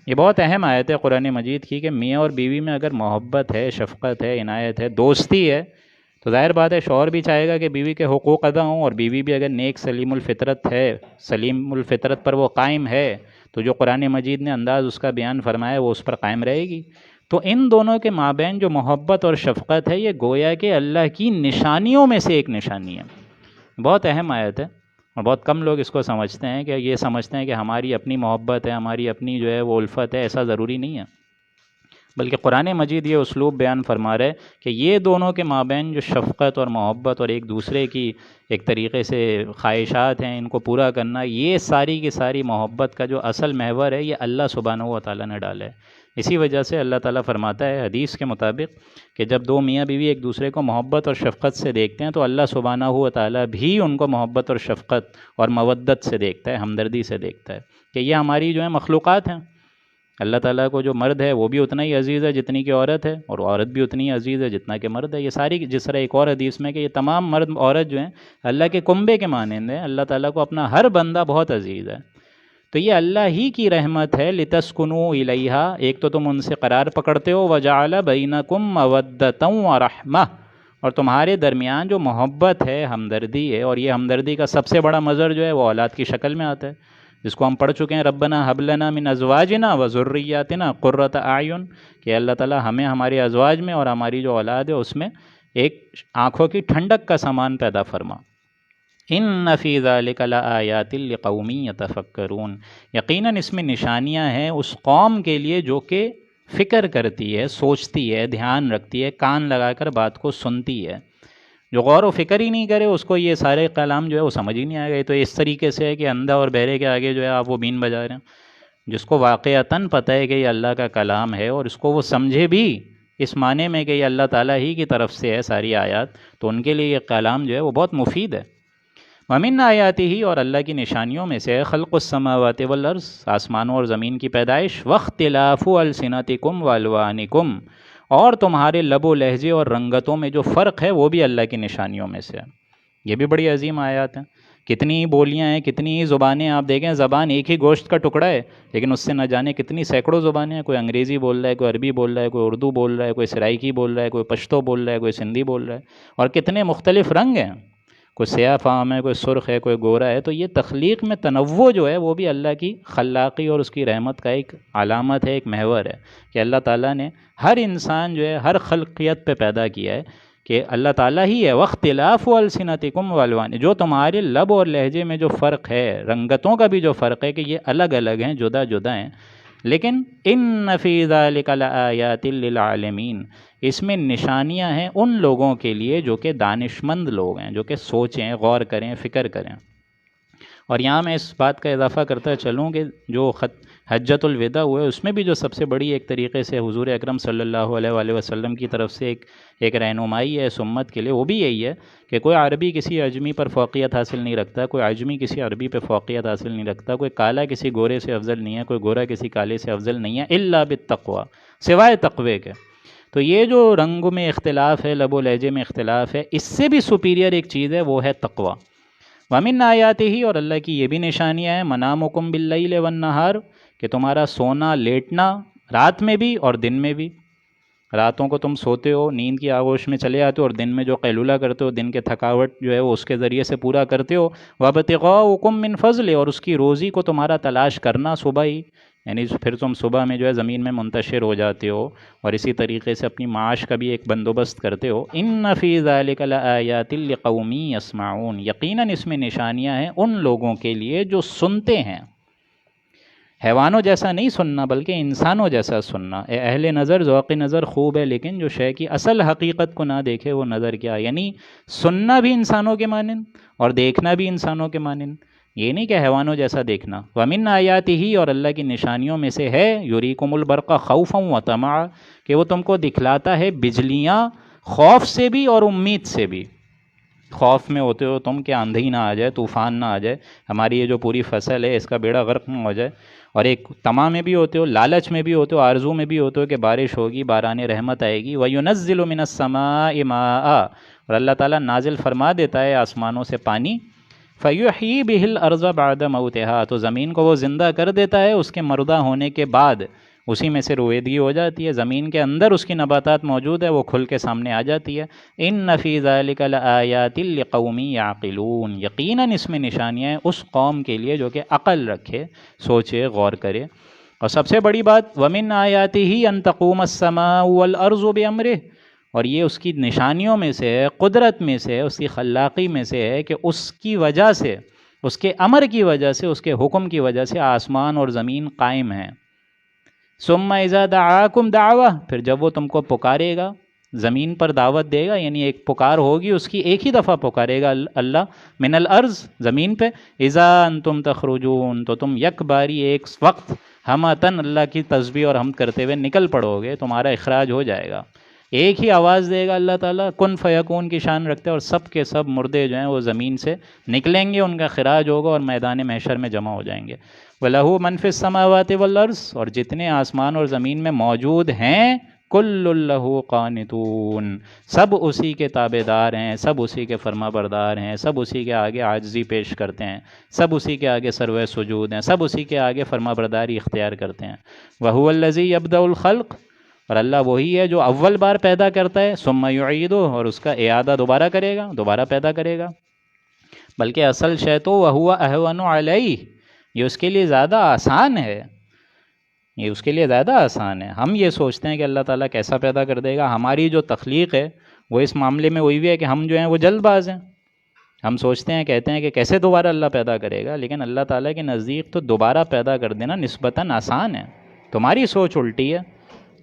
یہ بہت اہم آیت ہے قرآن مجید کی، کہ میاں اور بیوی میں اگر محبت ہے، شفقت ہے، عنایت ہے، دوستی ہے، تو ظاہر بات ہے شوہر بھی چاہے گا کہ بیوی کے حقوق ادا ہوں، اور بیوی بھی اگر نیک سلیم الفطرت ہے، سلیم الفطرت پر وہ قائم ہے، تو جو قرآن مجید نے انداز اس کا بیان فرمایا ہے وہ اس پر قائم رہے گی۔ تو ان دونوں کے مابین جو محبت اور شفقت ہے، یہ گویا کہ اللہ کی نشانیوں میں سے ایک نشانی ہے۔ بہت اہم آیت ہے، اور بہت کم لوگ اس کو سمجھتے ہیں، کہ یہ سمجھتے ہیں کہ ہماری اپنی محبت ہے، ہماری اپنی جو ہے وہ الفت ہے، ایسا ضروری نہیں ہے، بلکہ قرآن مجید یہ اسلوب بیان فرما رہے کہ یہ دونوں کے مابین جو شفقت اور محبت اور ایک دوسرے کی ایک طریقے سے خواہشات ہیں، ان کو پورا کرنا، یہ ساری کی ساری محبت کا جو اصل محور ہے، یہ اللہ سبحانہ و تعالیٰ نے ڈالا ہے۔ اسی وجہ سے اللہ تعالیٰ فرماتا ہے حدیث کے مطابق کہ جب دو میاں بیوی ایک دوسرے کو محبت اور شفقت سے دیکھتے ہیں، تو اللہ سبحانہ و تعالیٰ بھی ان کو محبت اور شفقت اور مودت سے دیکھتا ہے، ہمدردی سے دیکھتا ہے، کہ یہ ہماری جو ہے مخلوقات ہیں۔ اللہ تعالیٰ کو جو مرد ہے وہ بھی اتنا ہی عزیز ہے جتنی کہ عورت ہے، اور عورت بھی اتنی عزیز ہے جتنا کہ مرد ہے۔ یہ ساری، جس طرح ایک اور حدیث میں کہ یہ تمام مرد عورت جو ہیں اللہ کے کنبے کے مانند ہیں، اللہ تعالیٰ کو اپنا ہر بندہ بہت عزیز ہے۔ تو یہ اللہ ہی کی رحمت ہے، لتسکنوا الیہا، ایک تو تم ان سے قرار پکڑتے ہو، وجعل بینکم مودۃ ورحمہ، اور تمہارے درمیان جو محبت ہے، ہمدردی ہے، اور یہ ہمدردی کا سب سے بڑا مظہر جو ہے وہ اولاد کی شکل میں آتا ہے، جس کو ہم پڑھ چکے ہیں، ربنا ھب لنا من ازواجنا وذریاتنا قرۃ اعین، کہ اللہ تعالیٰ ہمیں ہمارے ازواج میں اور ہماری جو اولاد ہے اس میں ایک آنکھوں کی ٹھنڈک کا سامان پیدا فرما۔ ان فی ذلک لآیات لقوم یتفکرون، یقیناً اس میں نشانیاں ہیں اس قوم کے لیے جو کہ فکر کرتی ہے، سوچتی ہے، دھیان رکھتی ہے، کان لگا کر بات کو سنتی ہے۔ جو غور و فکر ہی نہیں کرے اس کو یہ سارے کلام جو ہے وہ سمجھ ہی نہیں آئے گا۔ یہ تو اس طریقے سے ہے کہ اندھا اور بہرے کے آگے جو ہے آپ وہ بین بجا رہے ہیں۔ جس کو واقعتاً پتہ ہے کہ یہ اللہ کا کلام ہے، اور اس کو وہ سمجھے بھی اس معنی میں کہ یہ اللہ تعالیٰ ہی کی طرف سے ہے ساری آیات، تو ان کے لیے یہ کلام جو ہے وہ بہت مفید ہے۔ وَمِنْ آیَاتِهِ، اور اللہ کی نشانیوں میں سے، خلق السماوات والارض، آسمانوں اور زمین کی پیدائش، واختلاف السنتکم والوانکم، اور تمہارے لب و لہجے اور رنگتوں میں جو فرق ہے وہ بھی اللہ کی نشانیوں میں سے ہے۔ یہ بھی بڑی عظیم آیات ہیں۔ کتنی بولیاں ہیں، کتنی زبانیں، آپ دیکھیں زبان ایک ہی گوشت کا ٹکڑا ہے، لیکن اس سے نہ جانے کتنی سینکڑوں زبانیں ہیں۔ کوئی انگریزی بول رہا ہے، کوئی عربی بول رہا ہے، کوئی اردو بول رہا ہے، کوئی سرائیکی بول رہا ہے، کوئی پشتو بول رہا ہے، کوئی سندھی بول رہا ہے، اور کتنے مختلف رنگ ہیں، کوئی سیاہ فام ہے، کوئی سرخ ہے، کوئی گورا ہے۔ تو یہ تخلیق میں تنوع جو ہے وہ بھی اللہ کی خلاقی اور اس کی رحمت کا ایک علامت ہے، ایک محور ہے، کہ اللہ تعالیٰ نے ہر انسان جو ہے ہر خلقیت پہ پیدا کیا ہے، کہ اللہ تعالیٰ ہی ہے۔ واختلاف السنتکم والوان، جو تمہارے لب اور لہجے میں جو فرق ہے، رنگتوں کا بھی جو فرق ہے، کہ یہ الگ الگ ہیں، جدا جدا ہیں، لیکن ان فی ذلک لآیات للعالمین، اس میں نشانیاں ہیں ان لوگوں کے لیے جو کہ دانشمند لوگ ہیں، جو کہ سوچیں، غور کریں، فکر کریں۔ اور یہاں میں اس بات کا اضافہ کرتا چلوں کہ جو حجۃ الوداع ہوئے، اس میں بھی جو سب سے بڑی ایک طریقے سے حضور اکرم صلی اللہ علیہ وآلہ وسلم کی طرف سے ایک رہنمائی ہے اس امت کے لیے، وہ بھی یہی ہے کہ کوئی عربی کسی عجمی پر فوقیت حاصل نہیں رکھتا، کوئی عجمی کسی عربی پہ فوقیت حاصل نہیں رکھتا، کوئی کالا کسی گورے سے افضل نہیں ہے، کوئی گورا کسی کالے سے افضل نہیں ہے، الا بالتقوی، سوائے تقوی کے۔ تو یہ جو رنگ میں اختلاف ہے، لب و لہجے میں اختلاف ہے، اس سے بھی سپیریئر ایک چیز ہے، وہ ہے تقوی۔ وَمِنْ آیَاتِهِ، اور اللہ کی یہ بھی نشانیاں ہیں، مَنَامُكُمْ بِاللَّيْلِ وَالنَّهَارِ، کہ تمہارا سونا لیٹنا رات میں بھی اور دن میں بھی۔ راتوں کو تم سوتے ہو، نیند کی آغوش میں چلے آتے ہو، اور دن میں جو قیلولہ کرتے ہو، دن کے تھکاوٹ جو ہے وہ اس کے ذریعے سے پورا کرتے ہو۔ وَابْتِغَاؤُكُم مِّن فَضْلِ، اور اس کی روزی کو تمہارا تلاش کرنا صبح ہی، یعنی پھر تم صبح میں جو ہے زمین میں منتشر ہو جاتے ہو، اور اسی طریقے سے اپنی معاش کا بھی ایک بندوبست کرتے ہو۔ ان فی ذلک لآیات لقوم یسمعون، یقیناً اس میں نشانیاں ہیں ان لوگوں کے لیے جو سنتے ہیں۔ حیوانوں جیسا نہیں سننا بلکہ انسانوں جیسا سننا. اہل نظر ذوق نظر خوب ہے لیکن جو شے کی اصل حقیقت کو نہ دیکھے وہ نظر کیا. یعنی سننا بھی انسانوں کے مانند اور دیکھنا بھی انسانوں کے مانند، یہ نہیں کہ حیوانوں جیسا دیکھنا. وَمِنْ آیَاتِهِ، اور اللہ کی نشانیوں میں سے ہے، یُرِیکُمُ الْبَرْقَ خَوْفًا وَطَمَعًا، کہ وہ تم کو دکھلاتا ہے بجلیاں خوف سے بھی اور امید سے بھی. خوف میں ہوتے ہو تم کہ آندھی نہ آ جائے، طوفان نہ آ جائے، ہماری یہ جو پوری فصل ہے اس کا بیڑا غرق نہ ہو جائے. اور ایک طمع میں بھی ہوتے ہو، لالچ میں بھی ہوتے ہو، آرزو میں بھی ہوتے ہو کہ بارش ہوگی، باران رحمت آئے گی. وَيُنَزِّلُ مِنَ السَّمَاءِ مَاءً، اور اللہ تعالیٰ نازل فرما دیتا ہے آسمانوں سے پانی. فَيُحْيِي بِهِ الْأَرْضَ بَعْدَ مَوْتِهَا، تو زمین کو وہ زندہ کر دیتا ہے اس کے مردہ ہونے کے بعد، اسی میں سے رویدگی ہو جاتی ہے، زمین کے اندر اس کی نباتات موجود ہے، وہ کھل کے سامنے آ جاتی ہے. إِنَّ فِي ذَلِكَ لَآيَاتٍ لِقَوْمٍ يَعْقِلُونَ، یقیناً اس میں نشانیاں ہیں اس قوم کے لیے جو کہ عقل رکھے، سوچے، غور کرے. اور سب سے بڑی بات وَمِنْ آيَاتِهِ أَن تَقُومَ السَّمَاءُ وَالْأَرْضُ بِأَمْرِهِ، اور یہ اس کی نشانیوں میں سے ہے، قدرت میں سے ہے، اس کی خلاقی میں سے ہے کہ اس کی وجہ سے، اس کے امر کی وجہ سے، اس کے حکم کی وجہ سے آسمان اور زمین قائم ہیں. ثم اذا دعاکم دعوہ، پھر جب وہ تم کو پکارے گا، زمین پر دعوت دے گا، یعنی ایک پکار ہوگی اس کی، ایک ہی دفعہ پکارے گا اللہ، من الارض، زمین پہ، اذا انتم تخرجون، تو تم یک باری ایک وقت ہمتن اللہ کی تسبیح اور حمد کرتے ہوئے نکل پڑو گے، تمہارا اخراج ہو جائے گا. ایک ہی آواز دے گا اللہ تعالیٰ، کن فیکون کی شان رکھتے، اور سب کے سب مردے جو ہیں وہ زمین سے نکلیں گے، ان کا خراج ہوگا اور میدان محشر میں جمع ہو جائیں گے. وَلَهُ مَنْ فِي السَّمَاوَاتِ وَالْأَرْضِ، اور جتنے آسمان اور زمین میں موجود ہیں، كُلٌّ لَهُ قَانِتُونَ، سب اسی کے تابع دار ہیں، سب اسی کے فرما بردار ہیں، سب اسی کے آگے عاجزی پیش کرتے ہیں، سب اسی کے آگے سرو سجود ہیں، سب اسی کے آگے فرما برداری اختیار کرتے ہیں. وَهُوَ الَّذِي يَبْدَأُ الْخَلْقَ، اور اللہ وہی ہے جو اول بار پیدا کرتا ہے، ثُمَّ يُعِيدُهُ، اور اس کا اعادہ دوبارہ کرے گا، دوبارہ پیدا کرے گا. بلکہ اصل شے تو وَهُوَ أَهْوَنُ عَلَيْهِ، یہ اس کے لیے زیادہ آسان ہے، یہ اس کے لیے زیادہ آسان ہے. ہم یہ سوچتے ہیں کہ اللہ تعالیٰ کیسا پیدا کر دے گا، ہماری جو تخلیق ہے وہ اس معاملے میں وہی ہے کہ ہم جو ہیں وہ جلد باز ہیں. ہم سوچتے ہیں، کہتے ہیں کہ کیسے دوبارہ اللہ پیدا کرے گا، لیکن اللہ تعالیٰ کے نزدیک تو دوبارہ پیدا کر دینا نسبتاً آسان ہے. تمہاری سوچ الٹی ہے،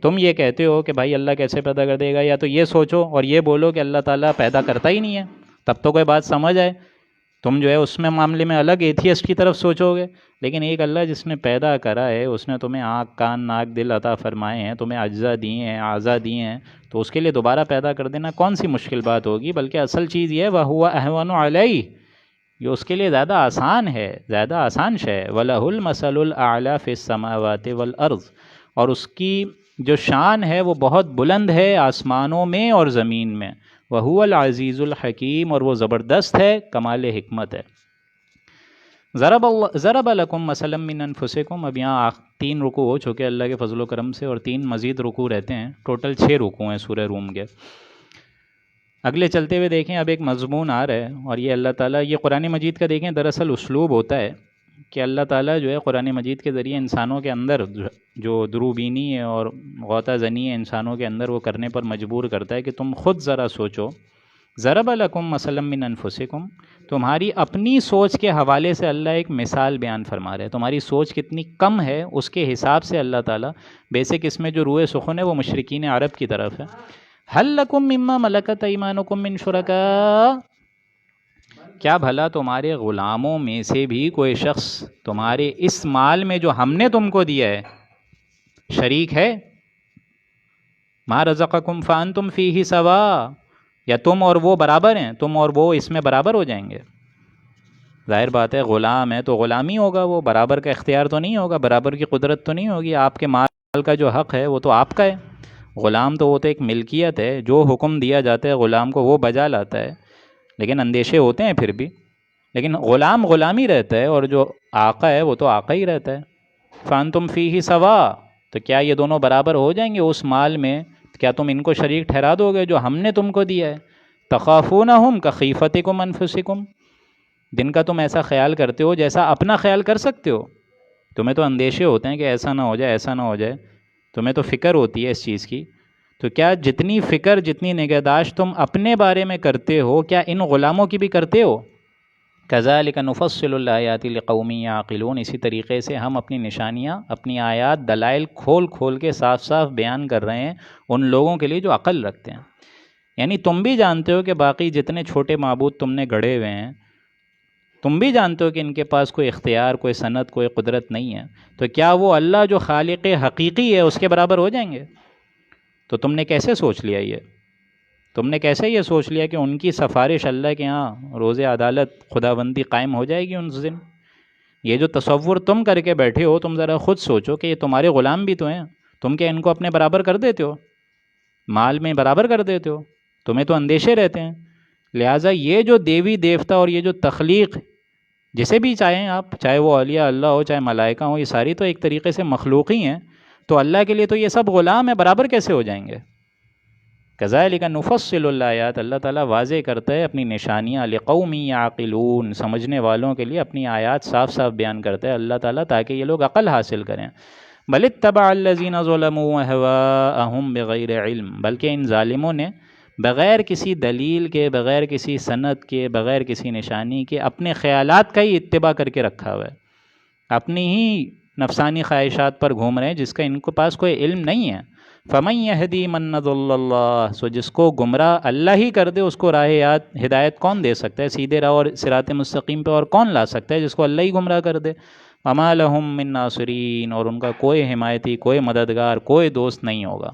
تم یہ کہتے ہو کہ بھائی اللہ کیسے پیدا کر دے گا، یا تو یہ سوچو اور یہ بولو کہ اللہ تعالیٰ پیدا کرتا ہی نہیں ہے، تب تو کوئی بات سمجھ آئے. تم جو ہے اس میں معاملے میں الگ ایتھیسٹ کی طرف سوچو گے، لیکن ایک اللہ جس نے پیدا کرا ہے، اس نے تمہیں آنکھ، کان، ناک، دل عطا فرمائے ہیں، تمہیں اجزا دیے ہیں، اعضا دیے ہیں، تو اس کے لیے دوبارہ پیدا کر دینا کون سی مشکل بات ہوگی. بلکہ اصل چیز یہ ہے وَهُوَ أَهْوَنُ عَلَيْهِ، یہ اس کے لیے زیادہ آسان ہے، زیادہ آسان شے. وَلَهُ الْمَثَلُ الْأَعْلَى فِي السَّمَاوَاتِ وَالْأَرْضِ، اور اس کی جو شان ہے وہ بہت بلند ہے آسمانوں میں اور زمین میں. وَهُوَ الْعَزِيزُ الْحَكِيمُ، اور وہ زبردست ہے، کمال حکمت ہے. ضرب لکم مثلا من انفسکم، اب یہاں 3 رکوع ہو چکے اللہ کے فضل و کرم سے، اور 3 مزید رکوع رہتے ہیں، ٹوٹل 6 رکوع ہیں سورہ روم کے. اگلے چلتے ہوئے دیکھیں، اب ایک مضمون آ رہا ہے، اور یہ اللہ تعالیٰ، یہ قرآن مجید کا دیکھیں دراصل اسلوب ہوتا ہے کہ اللہ تعالیٰ جو ہے قرآن مجید کے ذریعے انسانوں کے اندر جو دروبینی ہے اور غوطہ زنی ہے انسانوں کے اندر، وہ کرنے پر مجبور کرتا ہے کہ تم خود ذرا سوچو. ضرب لکم مثلا من انفسکم، تمہاری اپنی سوچ کے حوالے سے اللہ ایک مثال بیان فرما رہے ہیں. تمہاری سوچ کتنی کم ہے اس کے حساب سے اللہ تعالیٰ بیسک اس میں جو روئے سخن ہے وہ مشرکین عرب کی طرف ہے. هل لکم مما ملکت ایمانکم من شرکاء، کیا بھلا تمہارے غلاموں میں سے بھی کوئی شخص تمہارے اس مال میں جو ہم نے تم کو دیا ہے شریک ہے؟ ما رزقکم فانتم فیہ سواء، یا تم اور وہ برابر ہیں، تم اور وہ اس میں برابر ہو جائیں گے؟ ظاہر بات ہے غلام ہے تو غلامی ہوگا، وہ برابر کا اختیار تو نہیں ہوگا، برابر کی قدرت تو نہیں ہوگی. آپ کے مال کا جو حق ہے وہ تو آپ کا ہے. غلام تو وہ تو ایک ملکیت ہے، جو حکم دیا جاتا ہے غلام کو وہ بجا لاتا ہے، لیکن اندیشے ہوتے ہیں پھر بھی. لیکن غلام غلامی رہتا ہے، اور جو آقا ہے وہ تو آقا ہی رہتا ہے. فانتم فیہ سواء، تو کیا یہ دونوں برابر ہو جائیں گے اس مال میں؟ کیا تم ان کو شریک ٹھہرا دو گے جو ہم نے تم کو دیا ہے؟ تخافونہم کخیفتکم انفسکم، جن کا تم ایسا خیال کرتے ہو جیسا اپنا خیال کر سکتے ہو. تمہیں تو اندیشے ہوتے ہیں کہ ایسا نہ ہو جائے، ایسا نہ ہو جائے، تمہیں تو فکر ہوتی ہے اس چیز کی. تو کیا جتنی فکر، جتنی نگہداشت تم اپنے بارے میں کرتے ہو، کیا ان غلاموں کی بھی کرتے ہو؟ کذالک نفصل الآیات لقوم یعقلون، اسی طریقے سے ہم اپنی نشانیاں، اپنی آیات، دلائل کھول کھول کے صاف صاف بیان کر رہے ہیں ان لوگوں کے لیے جو عقل رکھتے ہیں۔ یعنی تم بھی جانتے ہو کہ باقی جتنے چھوٹے معبود تم نے گڑھے ہوئے ہیں، تم بھی جانتے ہو کہ ان کے پاس کوئی اختیار، کوئی سند، کوئی قدرت نہیں ہے، تو کیا وہ اللہ جو خالق حقیقی ہے اس کے برابر ہو جائیں گے؟ تو تم نے کیسے سوچ لیا تم نے کیسے یہ سوچ لیا کہ ان کی سفارش اللہ کے ہاں روز عدالت خداوندی قائم ہو جائے گی ان دن؟ یہ جو تصور تم کر کے بیٹھے ہو، تم ذرا خود سوچو کہ یہ تمہارے غلام بھی تو ہیں، تم کیا ان کو اپنے برابر کر دیتے ہو؟ مال میں برابر کر دیتے ہو؟ تمہیں تو اندیشے رہتے ہیں۔ لہٰذا یہ جو دیوی دیوتا اور یہ جو تخلیق، جسے بھی چاہیں آپ، چاہے وہ اولیاء اللہ ہو، چاہے ملائکہ ہوں، یہ ساری تو ایک طریقے سے مخلوق ہی ہیں، تو اللہ کے لیے تو یہ سب غلام ہیں، برابر کیسے ہو جائیں گے؟ کذالک نفصل الآیات، اللہ تعالیٰ واضح کرتا ہے اپنی نشانیاں، لقوم یعقلون، سمجھنے والوں کے لیے اپنی آیات صاف صاف بیان کرتا ہے اللہ تعالیٰ، تاکہ یہ لوگ عقل حاصل کریں۔ بل اتبع الذین ظلموا اہواءہم بغیر علم، بلکہ ان ظالموں نے بغیر کسی دلیل کے، بغیر کسی سند کے، بغیر کسی نشانی کے اپنے خیالات کا ہی اتباع کر کے رکھا ہوا ہے، اپنی ہی نفسانی خواہشات پر گھوم رہے ہیں، جس کا ان کے پاس کوئی علم نہیں ہے۔ فَمَن يَهْدِي مَن أَضَلَّ اللَّهُ، سو جس کو گمراہ اللہ ہی کر دے اس کو راہ ہدایت کون دے سکتا ہے؟ سیدھے راہ اور صراط مستقیم پہ اور کون لا سکتا ہے جس کو اللہ ہی گمراہ کر دے؟ وَمَا لَهُم مِّن نَاصِرِينَ، اور ان کا کوئی حمایتی، کوئی مددگار، کوئی دوست نہیں ہوگا۔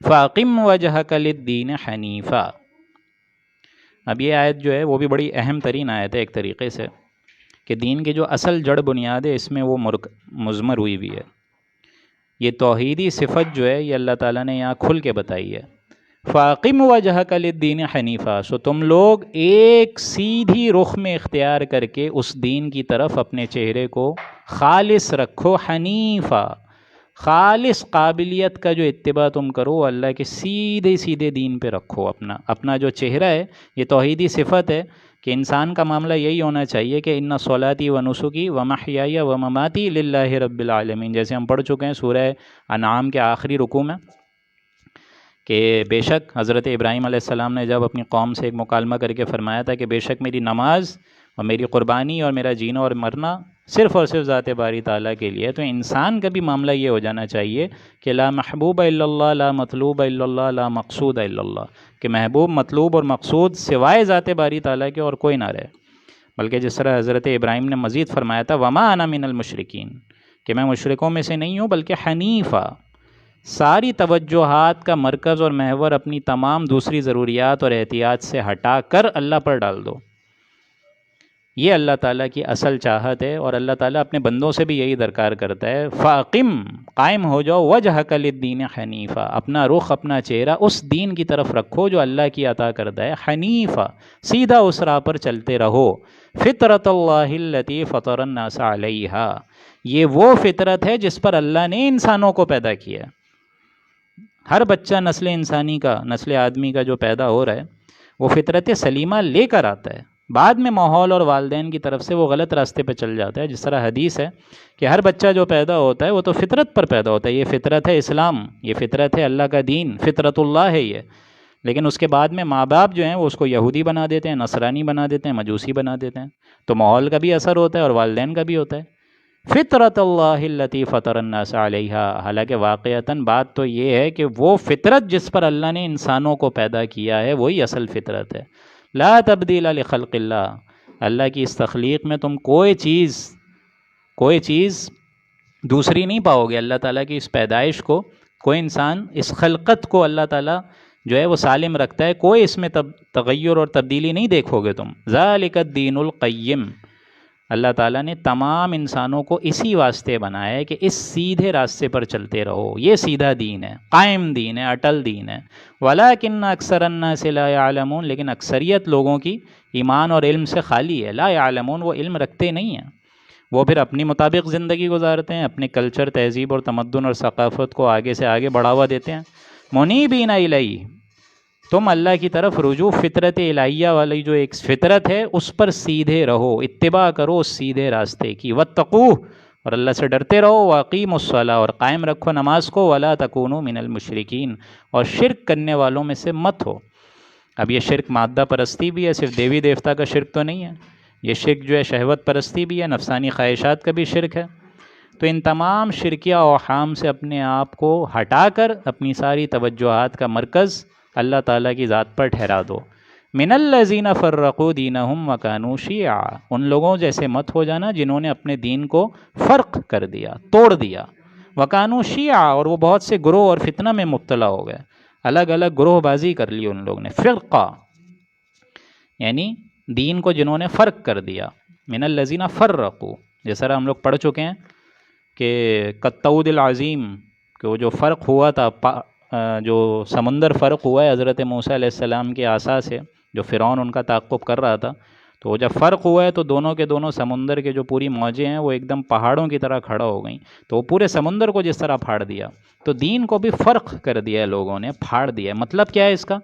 فَأَقِمْ وَجْهَكَ لِلدِّينِ حَنِيفًا، اب یہ آیت جو ہے وہ بھی بڑی اہم ترین آیت ہے ایک طریقے سے، کہ دین کی جو اصل جڑ بنیاد ہے اس میں وہ مضمر ہوئی بھی ہے۔ یہ توحیدی صفت جو ہے یہ اللہ تعالیٰ نے یہاں کھل کے بتائی ہے۔ فَأَقِمْ وَجْهَكَ لِلدِّينِ حَنِيفًا، سو تم لوگ ایک سیدھی رخ میں اختیار کر کے اس دین کی طرف اپنے چہرے کو خالص رکھو، حنیفہ، خالص قابلیت کا جو اتباع تم کرو اللہ کے سیدھے سیدھے دین پہ رکھو، اپنا جو چہرہ ہے، یہ توحیدی صفت ہے کہ انسان کا معاملہ یہی ہونا چاہیے کہ ان صلاتی و نسکی و محیای و مماتی للہ رب العالمین، جیسے ہم پڑھ چکے ہیں سورہ انعام کے آخری رکوع میں، کہ بے شک حضرت ابراہیم علیہ السلام نے جب اپنی قوم سے ایک مکالمہ کر کے فرمایا تھا کہ بے شک میری نماز اور میری قربانی اور میرا جینا اور مرنا صرف اور صرف ذات باری تعالیٰ کے لیے، تو انسان کا بھی معاملہ یہ ہو جانا چاہیے کہ لا محبوب الا اللہ، لا مطلوب الا اللہ، لا مقصود الا اللہ، کہ محبوب، مطلوب اور مقصود سوائے ذات باری تعالیٰ کے اور کوئی نہ رہے۔ بلکہ جس طرح حضرت ابراہیم نے مزید فرمایا تھا وما انا من المشرکین، کہ میں مشرکوں میں سے نہیں ہوں بلکہ حنیفہ، ساری توجہات کا مرکز اور محور اپنی تمام دوسری ضروریات اور احتیاط سے ہٹا کر اللہ پر ڈال دو۔ یہ اللہ تعالیٰ کی اصل چاہت ہے، اور اللہ تعالیٰ اپنے بندوں سے بھی یہی درکار کرتا ہے، فاقم، قائم ہو جاؤ، وجہک للدین حنیفہ، اپنا رخ، اپنا چہرہ اس دین کی طرف رکھو جو اللہ کی عطا کردہ ہے، حنیفہ، سیدھا اس راہ پر چلتے رہو، فطرت اللہ التی فطر الناس علیہا، یہ وہ فطرت ہے جس پر اللہ نے انسانوں کو پیدا کیا۔ ہر بچہ نسل انسانی کا، نسل آدمی کا جو پیدا ہو رہا ہے وہ فطرت سلیمہ لے کر آتا ہے، بعد میں ماحول اور والدین کی طرف سے وہ غلط راستے پہ چل جاتا ہے۔ جس طرح حدیث ہے کہ ہر بچہ جو پیدا ہوتا ہے وہ تو فطرت پر پیدا ہوتا ہے، یہ فطرت ہے اسلام، یہ فطرت ہے اللہ کا دین، فطرت اللہ ہے یہ، لیکن اس کے بعد میں ماں باپ جو ہیں وہ اس کو یہودی بنا دیتے ہیں، نصرانی بنا دیتے ہیں، مجوسی بنا دیتے ہیں، تو ماحول کا بھی اثر ہوتا ہے اور والدین کا بھی ہوتا ہے۔ فطرت اللہ التی فطر الناس علیہا، حالانکہ واقعتاً بات تو یہ ہے کہ وہ فطرت جس پر اللہ نے انسانوں کو پیدا کیا ہے وہی اصل فطرت ہے۔ لا تبدیل لخلق اللہ، اللہ کی اس تخلیق میں تم کوئی چیز دوسری نہیں پاؤ گے۔ اللہ تعالیٰ کی اس پیدائش کو، کوئی انسان اس خلقت کو اللہ تعالیٰ جو ہے وہ سالم رکھتا ہے، کوئی اس میں تغیر اور تبدیلی نہیں دیکھو گے تم۔ ذالک الدین القیم، اللہ تعالیٰ نے تمام انسانوں کو اسی واسطے بنایا ہے کہ اس سیدھے راستے پر چلتے رہو، یہ سیدھا دین ہے، قائم دین ہے، اٹل دین ہے۔ وَلَٰكِنَّ أَكْثَرَ النَّاسِ لَا يَعْلَمُونَ، لیکن اکثریت لوگوں کی ایمان اور علم سے خالی ہے۔ لا يعلمون، وہ علم رکھتے نہیں ہیں، وہ پھر اپنی مطابق زندگی گزارتے ہیں، اپنے کلچر، تہذیب اور تمدن اور ثقافت کو آگے سے آگے بڑھاوا دیتے ہیں۔ منیبین الیہ، تم اللہ کی طرف رجوع، فطرت الہیہ والی جو ایک فطرت ہے اس پر سیدھے رہو، اتباع کرو اس سیدھے راستے کی، واتقوہ، اور اللہ سے ڈرتے رہو، واقیموا الصلاۃ، اور قائم رکھو نماز کو، ولا تکونوا من المشرکین، اور شرک کرنے والوں میں سے مت ہو۔ اب یہ شرک مادہ پرستی بھی ہے، صرف دیوی دیوتا کا شرک تو نہیں ہے، یہ شرک جو ہے شہوت پرستی بھی ہے، نفسانی خواہشات کا بھی شرک ہے۔ تو ان تمام شرکیہ اوہام سے اپنے آپ کو ہٹا کر اپنی ساری توجہات کا مرکز اللہ تعالیٰ کی ذات پر ٹھہرا دو۔ من الذین فرقوا دینہم وکانوا شیعا، ان لوگوں جیسے مت ہو جانا جنہوں نے اپنے دین کو فرق کر دیا، توڑ دیا۔ وکانوا شیعا، اور وہ بہت سے گروہ اور فتنہ میں مبتلا ہو گئے، الگ الگ گروہ بازی کر لی ان لوگوں نے۔ فرقہ یعنی دین کو جنہوں نے فرق کر دیا۔ من الذین فرقوا، جس طرح ہم لوگ پڑھ چکے ہیں کہ کالطود العظیم، کہ وہ جو فرق ہوا تھا، جو سمندر فرق ہوا ہے حضرت موسیٰ علیہ السلام کے عصا سے، جو فرعون ان کا تعقب کر رہا تھا، تو وہ جب فرق ہوا ہے تو دونوں کے دونوں سمندر کے جو پوری موجیں ہیں وہ ایک دم پہاڑوں کی طرح کھڑا ہو گئیں، تو وہ پورے سمندر کو جس طرح پھاڑ دیا، تو دین کو بھی فرق کر دیا ہے لوگوں نے، پھاڑ دیا ہے۔ مطلب کیا ہے اس کا؟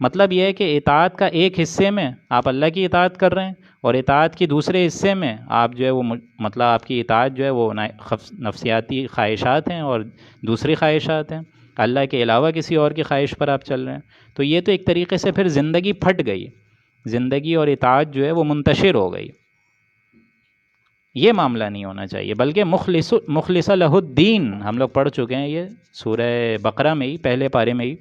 مطلب یہ ہے کہ اطاعت کا ایک حصے میں آپ اللہ کی اطاعت کر رہے ہیں، اور اطاعت کی دوسرے حصے میں آپ جو ہے وہ مطلب آپ کی اطاعت جو ہے وہ نفسیاتی خواہشات ہیں اور دوسری خواہشات ہیں، اللہ کے علاوہ کسی اور کی خواہش پر آپ چل رہے ہیں۔ تو یہ تو ایک طریقے سے پھر زندگی پھٹ گئی، زندگی اور اطاعت جو ہے وہ منتشر ہو گئی۔ یہ معاملہ نہیں ہونا چاہیے، بلکہ مخلص لہ الدین، ہم لوگ پڑھ چکے ہیں یہ سورہ بقرہ میں ہی، پہلے پارے میں ہی،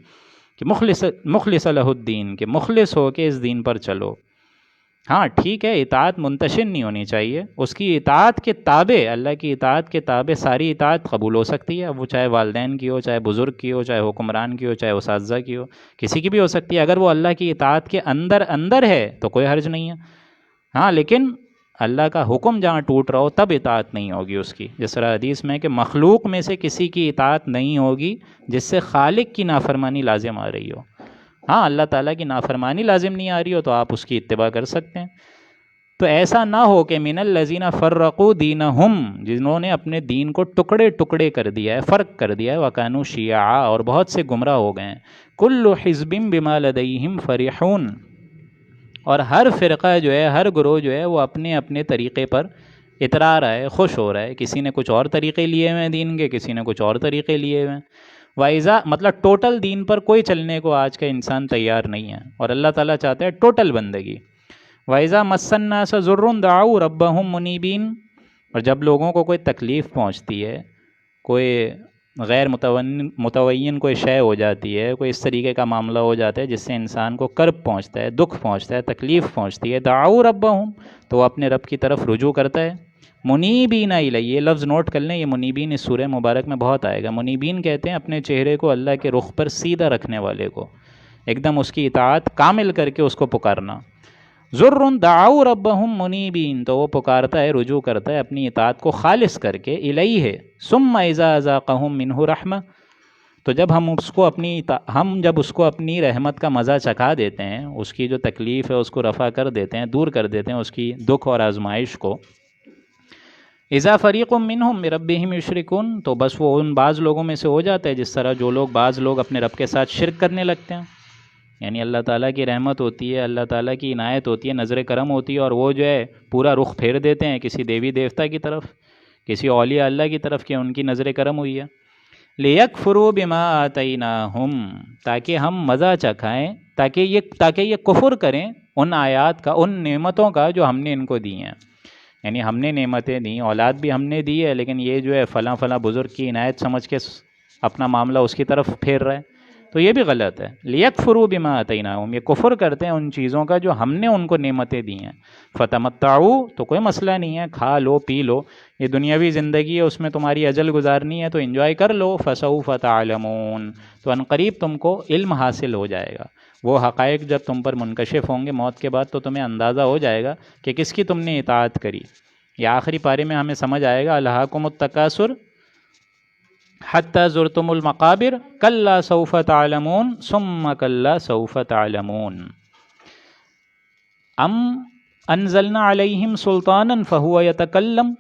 کہ مخلص لہ الدین، کہ مخلص ہو کے اس دین پر چلو۔ ہاں ٹھیک ہے، اطاعت منتشر نہیں ہونی چاہیے، اس کی اطاعت کے تابع، اللہ کی اطاعت کے تابع ساری اطاعت قبول ہو سکتی ہے، وہ چاہے والدین کی ہو، چاہے بزرگ کی ہو، چاہے حکمران کی ہو، چاہے اساتذہ کی ہو، کسی کی بھی ہو سکتی ہے، اگر وہ اللہ کی اطاعت کے اندر ہے تو کوئی حرج نہیں ہے۔ ہاں لیکن اللہ کا حکم جہاں ٹوٹ رہا ہو تب اطاعت نہیں ہوگی اس کی، جس طرح حدیث میں کہ مخلوق میں سے کسی کی اطاعت نہیں ہوگی جس سے خالق کی نافرمانی لازم آ رہی ہو۔ ہاں اللہ تعالیٰ کی نافرمانی لازم نہیں آ رہی ہو تو آپ اس کی اتباع کر سکتے ہیں۔ تو ایسا نہ ہو کہ من الذین فرقوا دینہم، جنہوں نے اپنے دین کو ٹکڑے ٹکڑے کر دیا ہے، فرق کر دیا ہے، وکانوا شیعا، اور بہت سے گمراہ ہو گئے ہیں۔ کل حزب بما لدیہم فرحون، اور ہر فرقہ جو ہے، ہر گروہ جو ہے وہ اپنے اپنے طریقے پر اترا رہا ہے، خوش ہو رہا ہے، کسی نے کچھ اور طریقے لیے ہوئے ہیں دین کے، کسی نے کچھ اور طریقے لیے ہوئے ہیں۔ وَإِذَا، مطلب ٹوٹل دین پر کوئی چلنے کو آج کا انسان تیار نہیں ہے، اور اللہ تعالیٰ چاہتا ہے ٹوٹل بندگی۔ وَإِذَا مَسَّ النَّاسَ ضُرٌّ دَعَوْا رَبَّهُمْ مُنِيبِينَ، اور جب لوگوں کو کوئی تکلیف پہنچتی ہے، کوئی غیر متعین کوئی شے ہو جاتی ہے، کوئی اس طریقے کا معاملہ ہو جاتا ہے جس سے انسان کو کرب پہنچتا ہے، دکھ پہنچتا ہے، تکلیف پہنچتی ہے، دعوا ربہم، تو وہ اپنے رب کی طرف رجوع کرتا ہے۔ منیبین الیہ، یہ لفظ نوٹ کر لیں، یہ منیبین اس سورہ مبارک میں بہت آئے گا۔ منیبین کہتے ہیں اپنے چہرے کو اللہ کے رخ پر سیدھا رکھنے والے کو، ایک دم اس کی اطاعت کامل کر کے اس کو پکارنا۔ ذرٌ دعوا ربہم منیبین، تو وہ پکارتا ہے، رجوع کرتا ہے اپنی اطاعت کو خالص کر کے، الیہ ثم اذا اذاقہم منہ رحمہ، تو جب ہم اس کو اپنی رحمت کا مزہ چکھا دیتے ہیں، اس کی جو تکلیف ہے اس کو رفع کر دیتے ہیں، دور کر دیتے ہیں اس کی دکھ اور آزمائش کو، اذا فریق منہم بربہم یشرکون، تو بس وہ ان بعض لوگوں میں سے ہو جاتا ہے جس طرح جو بعض لوگ اپنے رب کے ساتھ شرک کرنے لگتے ہیں۔ یعنی اللہ تعالیٰ کی رحمت ہوتی ہے، اللہ تعالیٰ کی عنایت ہوتی ہے، نظر کرم ہوتی ہے، اور وہ جو ہے پورا رخ پھیر دیتے ہیں کسی دیوی دیوتا کی طرف، کسی اولیاء اللہ کی طرف، کہ ان کی نظر کرم ہوئی ہے۔ لِيَكْفُرُوا بِمَا آتَيْنَاهُمْ، تاکہ ہم مزہ چکھائیں، تاکہ یہ کفر کریں ان آیات کا، ان نعمتوں کا جو ہم نے ان کو دی ہیں۔ یعنی ہم نے نعمتیں دیں، اولاد بھی ہم نے دی ہے، لیکن یہ جو ہے فلاں فلاں بزرگ کی عنایت سمجھ کے اپنا معاملہ اس کی طرف پھیر رہا ہے، تو یہ بھی غلط ہے۔ لِيَكْفُرُوا بِمَا آتَيْنَاهُمْ، یہ کفر کرتے ہیں ان چیزوں کا جو ہم نے ان کو نعمتیں دی ہیں۔ فَتَمَتَّعُوا، تو کوئی مسئلہ نہیں ہے، کھا لو پی لو، یہ دنیاوی زندگی ہے، اس میں تمہاری اجل گزارنی ہے تو انجوائے کر لو۔ فَسَوْفَ تَعْلَمُونَ، تو عنقریب تم کو علم حاصل ہو جائے گا، وہ حقائق جب تم پر منکشف ہوں گے موت کے بعد تو تمہیں اندازہ ہو جائے گا کہ کس کی تم نے اطاعت کری۔ یہ آخری پارے میں ہمیں سمجھ آئے گا، الہاکم التکاثر حتی زرتم المقابر کلا سوف تعلمون ثم کلا سوف تعلمون ام انزلنا علیہم سلطانا فہو یتکلم۔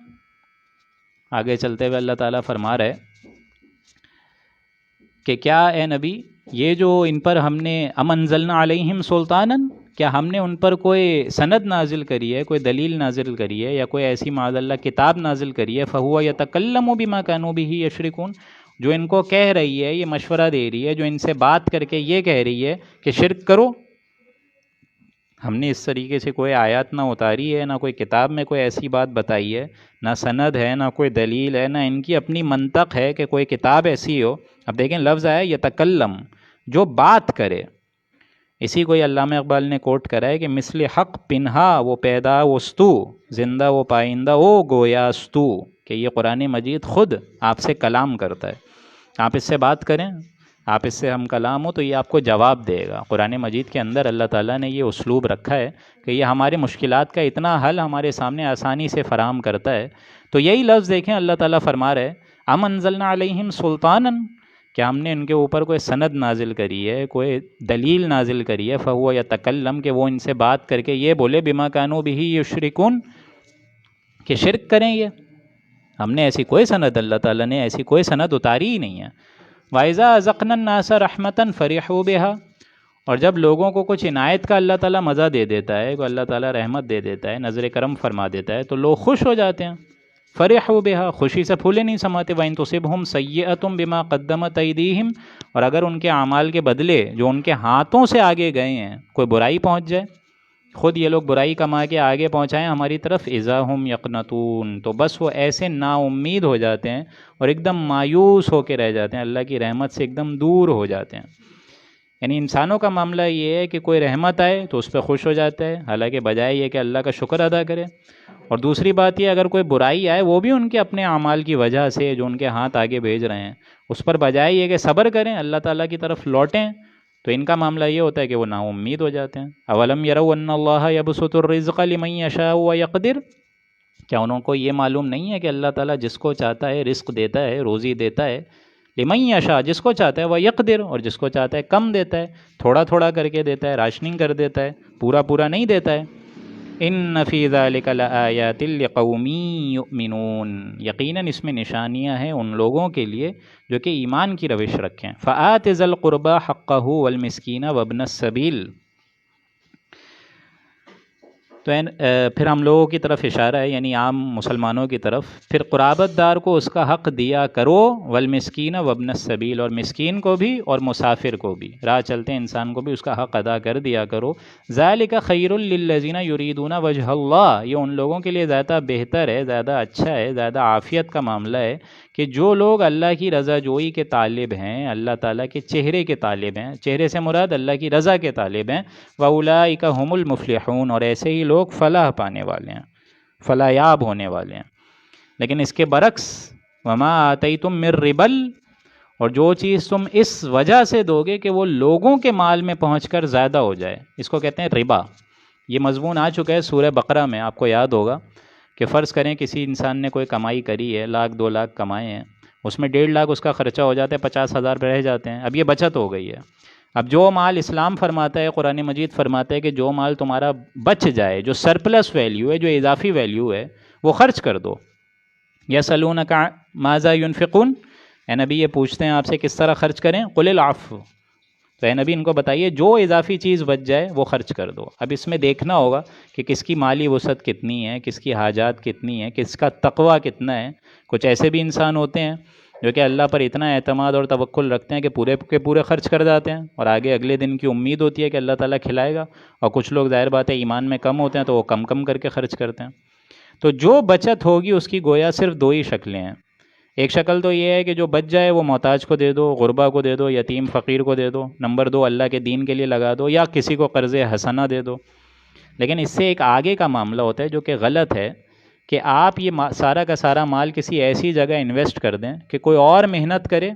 آگے چلتے ہوئے اللہ تعالیٰ فرما رہے کہ کیا اے نبی، یہ جو ان پر ہم نے ام انزلنا علیہم سلطانا، کیا ہم نے ان پر کوئی سند نازل کری ہے، کوئی دلیل نازل کری ہے، یا کوئی ایسی معاذ اللہ کتاب نازل کری ہے، فہو یتکلم بما کانوا بہ یشرکون، جو ان کو کہہ رہی ہے، یہ مشورہ دے رہی ہے، جو ان سے بات کر کے یہ کہہ رہی ہے کہ شرک کرو۔ ہم نے اس طریقے سے کوئی آیات نہ اتاری ہے، نہ کوئی کتاب میں کوئی ایسی بات بتائی ہے، نہ سند ہے، نہ کوئی دلیل ہے، نہ ان کی اپنی منطق ہے کہ کوئی کتاب ایسی ہو. اب دیکھیں لفظ آیا یتکلم، جو بات کرے. اسی کو علامہ اقبال نے کوٹ کرا ہے کہ مثل حق پنہا وہ پیدا وستو، زندہ وہ پائندہ وہ گویاستو، کہ یہ قرآن مجید خود آپ سے کلام کرتا ہے. آپ اس سے بات کریں، آپ اس سے ہم کلام ہو تو یہ آپ کو جواب دے گا. قرآن مجید کے اندر اللہ تعالیٰ نے یہ اسلوب رکھا ہے کہ یہ ہمارے مشکلات کا اتنا حل ہمارے سامنے آسانی سے فراہم کرتا ہے. تو یہی لفظ دیکھیں اللہ تعالیٰ فرما رہے ام انزلنا علیہم سلطانا، کہ ہم نے ان کے اوپر کوئی سند نازل کری ہے، کوئی دلیل نازل کری ہے، فہو یتکلم، کہ وہ ان سے بات کر کے یہ بولے بما کانوا بہ یشرکون، کہ شرک کریں. یہ ہم نے ایسی کوئی سند، اللہ تعالیٰ نے ایسی کوئی سند اتاری ہی نہیں ہے. وَإِذَا أَذَقْنَا النَّاسَ رَحْمَةً فَرِحُوا بِهَا، اور جب لوگوں کو کچھ عنایت کا اللہ تعالیٰ مزہ دے دیتا ہے، کوئی اللہ تعالیٰ رحمت دے دیتا ہے، نظر کرم فرما دیتا ہے، تو لوگ خوش ہو جاتے ہیں. فَرِحُوا بِهَا، خوشی سے پھولے نہیں سماتے. وَإِن تُصِبْهُمْ سَيِّئَةٌ بِمَا قَدَّمَتْ أَيْدِيهِمْ، اور اگر ان کے اعمال کے بدلے جو ان کے ہاتھوں سے آگے گئے ہیں کوئی برائی پہنچ جائے، خود یہ لوگ برائی کما کے آگے پہنچائیں ہماری طرف، اذا ہم یقنطون، تو بس وہ ایسے نا امید ہو جاتے ہیں اور ایک دم مایوس ہو کے رہ جاتے ہیں، اللہ کی رحمت سے ایک دم دور ہو جاتے ہیں. یعنی انسانوں کا معاملہ یہ ہے کہ کوئی رحمت آئے تو اس پہ خوش ہو جاتا ہے، حالانکہ بجائے یہ کہ اللہ کا شکر ادا کرے. اور دوسری بات یہ، اگر کوئی برائی آئے وہ بھی ان کے اپنے اعمال کی وجہ سے جو ان کے ہاتھ آگے بھیج رہے ہیں، اس پر بجائے یہ کہ صبر کریں، اللہ تعالیٰ کی طرف لوٹیں، تو ان کا معاملہ یہ ہوتا ہے کہ وہ نا امید ہو جاتے ہیں. اولم یروا ان اللہ یبسط الرزق لمن یشاء ویقدر، کیا انہوں کو یہ معلوم نہیں ہے کہ اللہ تعالیٰ جس کو چاہتا ہے رزق دیتا ہے، روزی دیتا ہے، لمن یشاء، جس کو چاہتا ہے، ویقدر، اور جس کو چاہتا ہے کم دیتا ہے، تھوڑا تھوڑا کر کے دیتا ہے، راشننگ کر دیتا ہے، پورا پورا نہیں دیتا ہے. ان فی ذلک لآیات لقوم یؤمنون، یقیناً اس میں نشانیاں ہیں ان لوگوں کے لیے جو کہ ایمان کی روش رکھیں. فآت ذی القربى حقہ والمسکین وابن السبیل، تو پھر ہم لوگوں کی طرف اشارہ ہے، یعنی عام مسلمانوں کی طرف. پھر قرابت دار کو اس کا حق دیا کرو، والمسکین وابن السبیل، اور مسکین کو بھی اور مسافر کو بھی، راہ چلتے انسان کو بھی اس کا حق ادا کر دیا کرو. ذالک خیر للذین یریدون وجہ اللہ، یہ ان لوگوں کے لیے زیادہ بہتر ہے، زیادہ اچھا ہے، زیادہ عافیت کا معاملہ ہے کہ جو لوگ اللہ کی رضا جوئی کے طالب ہیں، اللہ تعالیٰ کے چہرے کے طالب ہیں، چہرے سے مراد اللہ کی رضا کے طالب ہیں. وَأُولَئِكَ هُمُ الْمُفْلِحُونَ، اور ایسے ہی لوگ فلاح پانے والے ہیں، فلاح یاب ہونے والے ہیں. لیکن اس کے برعکس وَمَا آتَيْتُم مِّن رِّبًا، اور جو چیز تم اس وجہ سے دو گے کہ وہ لوگوں کے مال میں پہنچ کر زیادہ ہو جائے، اس کو کہتے ہیں ربا. یہ مضمون آ چکا ہے سورہ بقرہ میں، آپ کو یاد ہوگا کہ فرض کریں کسی انسان نے کوئی کمائی کری ہے، 1,00,000 2,00,000 کمائے ہیں، اس میں 1,50,000 اس کا خرچہ ہو جاتا ہے، 50,000 رہ جاتے ہیں. اب یہ بچت ہو گئی ہے. اب جو مال اسلام فرماتا ہے، قرآن مجید فرماتا ہے کہ جو مال تمہارا بچ جائے، جو سرپلس ویلیو ہے، جو اضافی ویلیو ہے، وہ خرچ کر دو. یسألونک ماذا ينفقون، اے نبی یہ پوچھتے ہیں آپ سے کس طرح خرچ کریں، قل العفو، تو اے نبی ان کو بتائیے جو اضافی چیز بچ جائے وہ خرچ کر دو. اب اس میں دیکھنا ہوگا کہ کس کی مالی وسعت کتنی ہے، کس کی حاجات کتنی ہے، کس کا تقوی کتنا ہے. کچھ ایسے بھی انسان ہوتے ہیں جو کہ اللہ پر اتنا اعتماد اور توکل رکھتے ہیں کہ پورے کے پورے خرچ کر جاتے ہیں، اور آگے اگلے دن کی امید ہوتی ہے کہ اللہ تعالیٰ کھلائے گا. اور کچھ لوگ ظاہر بات ہے ایمان میں کم ہوتے ہیں تو وہ کم کم کر کے خرچ کرتے ہیں. تو جو بچت ہوگی اس کی گویا صرف 2 ہی شکلیں ہیں. ایک شکل تو یہ ہے کہ جو بچ جائے وہ محتاج کو دے دو، غربا کو دے دو، یتیم فقیر کو دے دو. نمبر 2 اللہ کے دین کے لیے لگا دو، یا کسی کو قرض حسنہ دے دو. لیکن اس سے ایک آگے کا معاملہ ہوتا ہے جو کہ غلط ہے، کہ آپ یہ سارا کا سارا مال کسی ایسی جگہ انویسٹ کر دیں کہ کوئی اور محنت کرے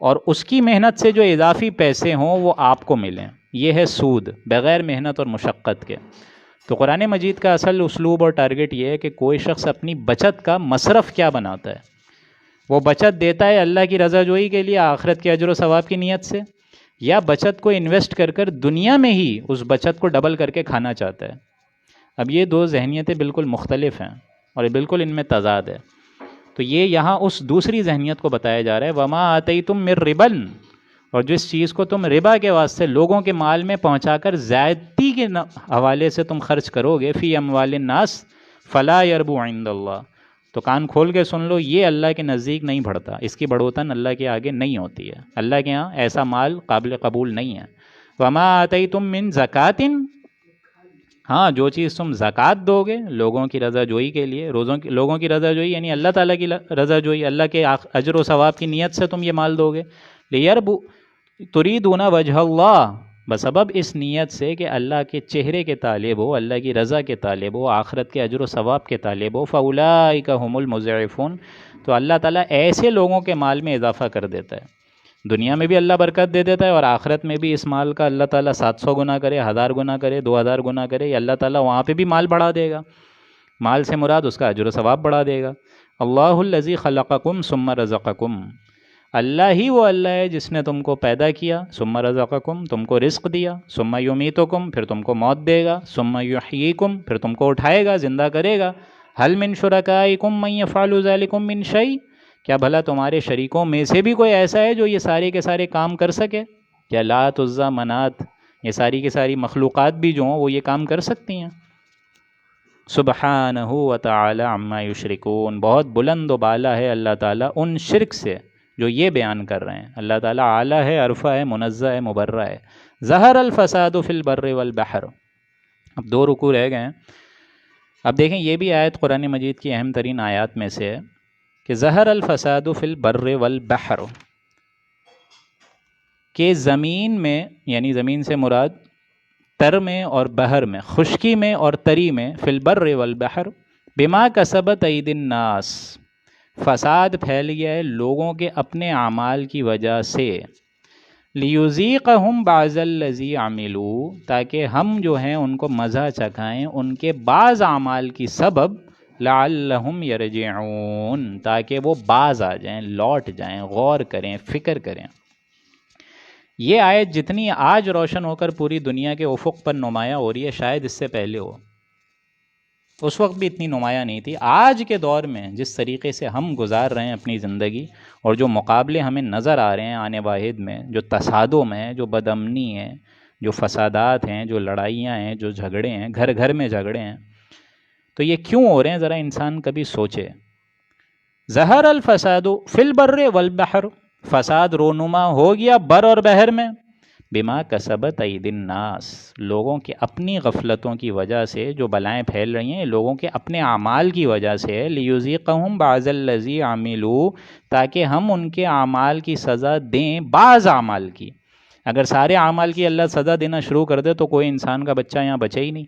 اور اس کی محنت سے جو اضافی پیسے ہوں وہ آپ کو ملیں. یہ ہے سود، بغیر محنت اور مشقت کے. تو قرآن مجید کا اصل اسلوب اور ٹارگٹ یہ ہے کہ کوئی شخص اپنی بچت کا مصرف کیا بناتا ہے. وہ بچت دیتا ہے اللہ کی رضا جوئی کے لیے، آخرت کے اجر و ثواب کی نیت سے، یا بچت کو انویسٹ کر کر دنیا میں ہی اس بچت کو ڈبل کر کے کھانا چاہتا ہے. اب یہ 2 ذہنیتیں بالکل مختلف ہیں اور بالکل ان میں تضاد ہے. تو یہ یہاں اس دوسری ذہنیت کو بتایا جا رہا ہے، وَمَا آتَيْتُم مِّن رِّبًا، اور جس چیز کو تم ربا کے واسطے لوگوں کے مال میں پہنچا کر زیادتی کے حوالے سے تم خرچ کرو گے، فی اموال الناس فلا یربو عند اللہ، تو کان کھول کے سن لو، یہ اللہ کے نزدیک نہیں بڑھتا، اس کی بڑھوتن اللہ کے آگے نہیں ہوتی ہے. اللہ کے ہاں ایسا مال قابل قبول نہیں ہے. وَمَا آتَيْتُم مِّن زَکَاةٍ، ہاں جو چیز تم زکوٰۃ دو گے لوگوں کی رضا جوئی کے لیے، لوگوں کی رضا جوئی یعنی اللہ تعالیٰ کی رضا جوئی، اللہ کے اجر و ثواب کی نیت سے تم یہ مال دو گے، لیربو تریدون وجہ اللہ، بسبب اس نیت سے کہ اللہ کے چہرے کے طالب ہو، اللہ کی رضا کے طالب ہو، آخرت کے اجر و ثواب کے طالب ہو، فاولئک هم المضعفون، تو اللہ تعالیٰ ایسے لوگوں کے مال میں اضافہ کر دیتا ہے، دنیا میں بھی اللہ برکت دے دیتا ہے اور آخرت میں بھی اس مال کا اللہ تعالیٰ 700 گنا کرے، 1000 گنا کرے، 2000 گنا کرے، یا اللہ تعالیٰ وہاں پہ بھی مال بڑھا دے گا، مال سے مراد اس کا اجر و ثواب بڑھا دے گا۔ اللہ الذی خلقکم ثم رزقکم، اللہ ہی وہ اللہ ہے جس نے تم کو پیدا کیا، ثم رزقکم، تم کو رزق دیا، ثم یمیتکم، پھر تم کو موت دے گا، ثم یحییکم، پھر تم کو اٹھائے گا، زندہ کرے گا۔ هل من شرکائکم من یفعل ذلکم من شیء، کیا بھلا تمہارے شریکوں میں سے بھی کوئی ایسا ہے جو یہ سارے کے سارے کام کر سکے؟ کیا لات عزیٰ منات یہ ساری کی ساری مخلوقات بھی جو ہوں وہ یہ کام کر سکتی ہیں؟ سبحانہ وتعالی عما یشرکون، بہت بلند و بالا ہے اللہ تعالیٰ ان شرک سے جو یہ بیان کر رہے ہیں، اللہ تعالیٰ اعلیٰ ہے، عرفہ ہے، منزہ ہے، مبرہ ہے۔ ظہر الفساد فی البر والبحر، اب 2 رکوع رہ گئے ہیں۔ اب دیکھیں یہ بھی آیت قرآن مجید کی اہم ترین آیات میں سے ہے کہ ظہر الفساد فی البر والبحر، کہ زمین میں، یعنی زمین سے مراد تر میں اور بحر میں، خشکی میں اور تری میں، فی البر والبحر بما کسبت ایدی الناس، فساد پھیل گیا ہے لوگوں کے اپنے اعمال کی وجہ سے، لیذیقہم بعض الذی عملوا، تاکہ ہم جو ہیں ان کو مزہ چکھائیں ان کے بعض اعمال کی سبب، لعلہم یرجعون، تاکہ وہ باز آ جائیں، لوٹ جائیں، غور کریں، فکر کریں۔ یہ آیت جتنی آج روشن ہو کر پوری دنیا کے افق پر نمایاں ہو رہی ہے، شاید اس سے پہلے ہو، اس وقت بھی اتنی نمایاں نہیں تھی۔ آج کے دور میں جس طریقے سے ہم گزار رہے ہیں اپنی زندگی، اور جو مقابلے ہمیں نظر آ رہے ہیں آنے واحد میں، جو تصادم ہے، جو بدامنی ہے، جو فسادات ہیں، جو لڑائیاں ہیں، جو جھگڑے ہیں، گھر گھر میں جھگڑے ہیں، تو یہ کیوں ہو رہے ہیں ذرا انسان کبھی سوچے۔ ظہر الفساد فی البر والبحر، فساد رونما ہو گیا بر اور بحر میں، بما کسبت ایدی الناس، لوگوں کی اپنی غفلتوں کی وجہ سے جو بلائیں پھیل رہی ہیں، لوگوں کے اپنے اعمال کی وجہ سے، لیذیقہم بعض الذی عملوا، تاکہ ہم ان کے اعمال کی سزا دیں بعض اعمال کی۔ اگر سارے اعمال کی اللہ سزا دینا شروع کر دے تو کوئی انسان کا بچہ یہاں بچے ہی نہیں،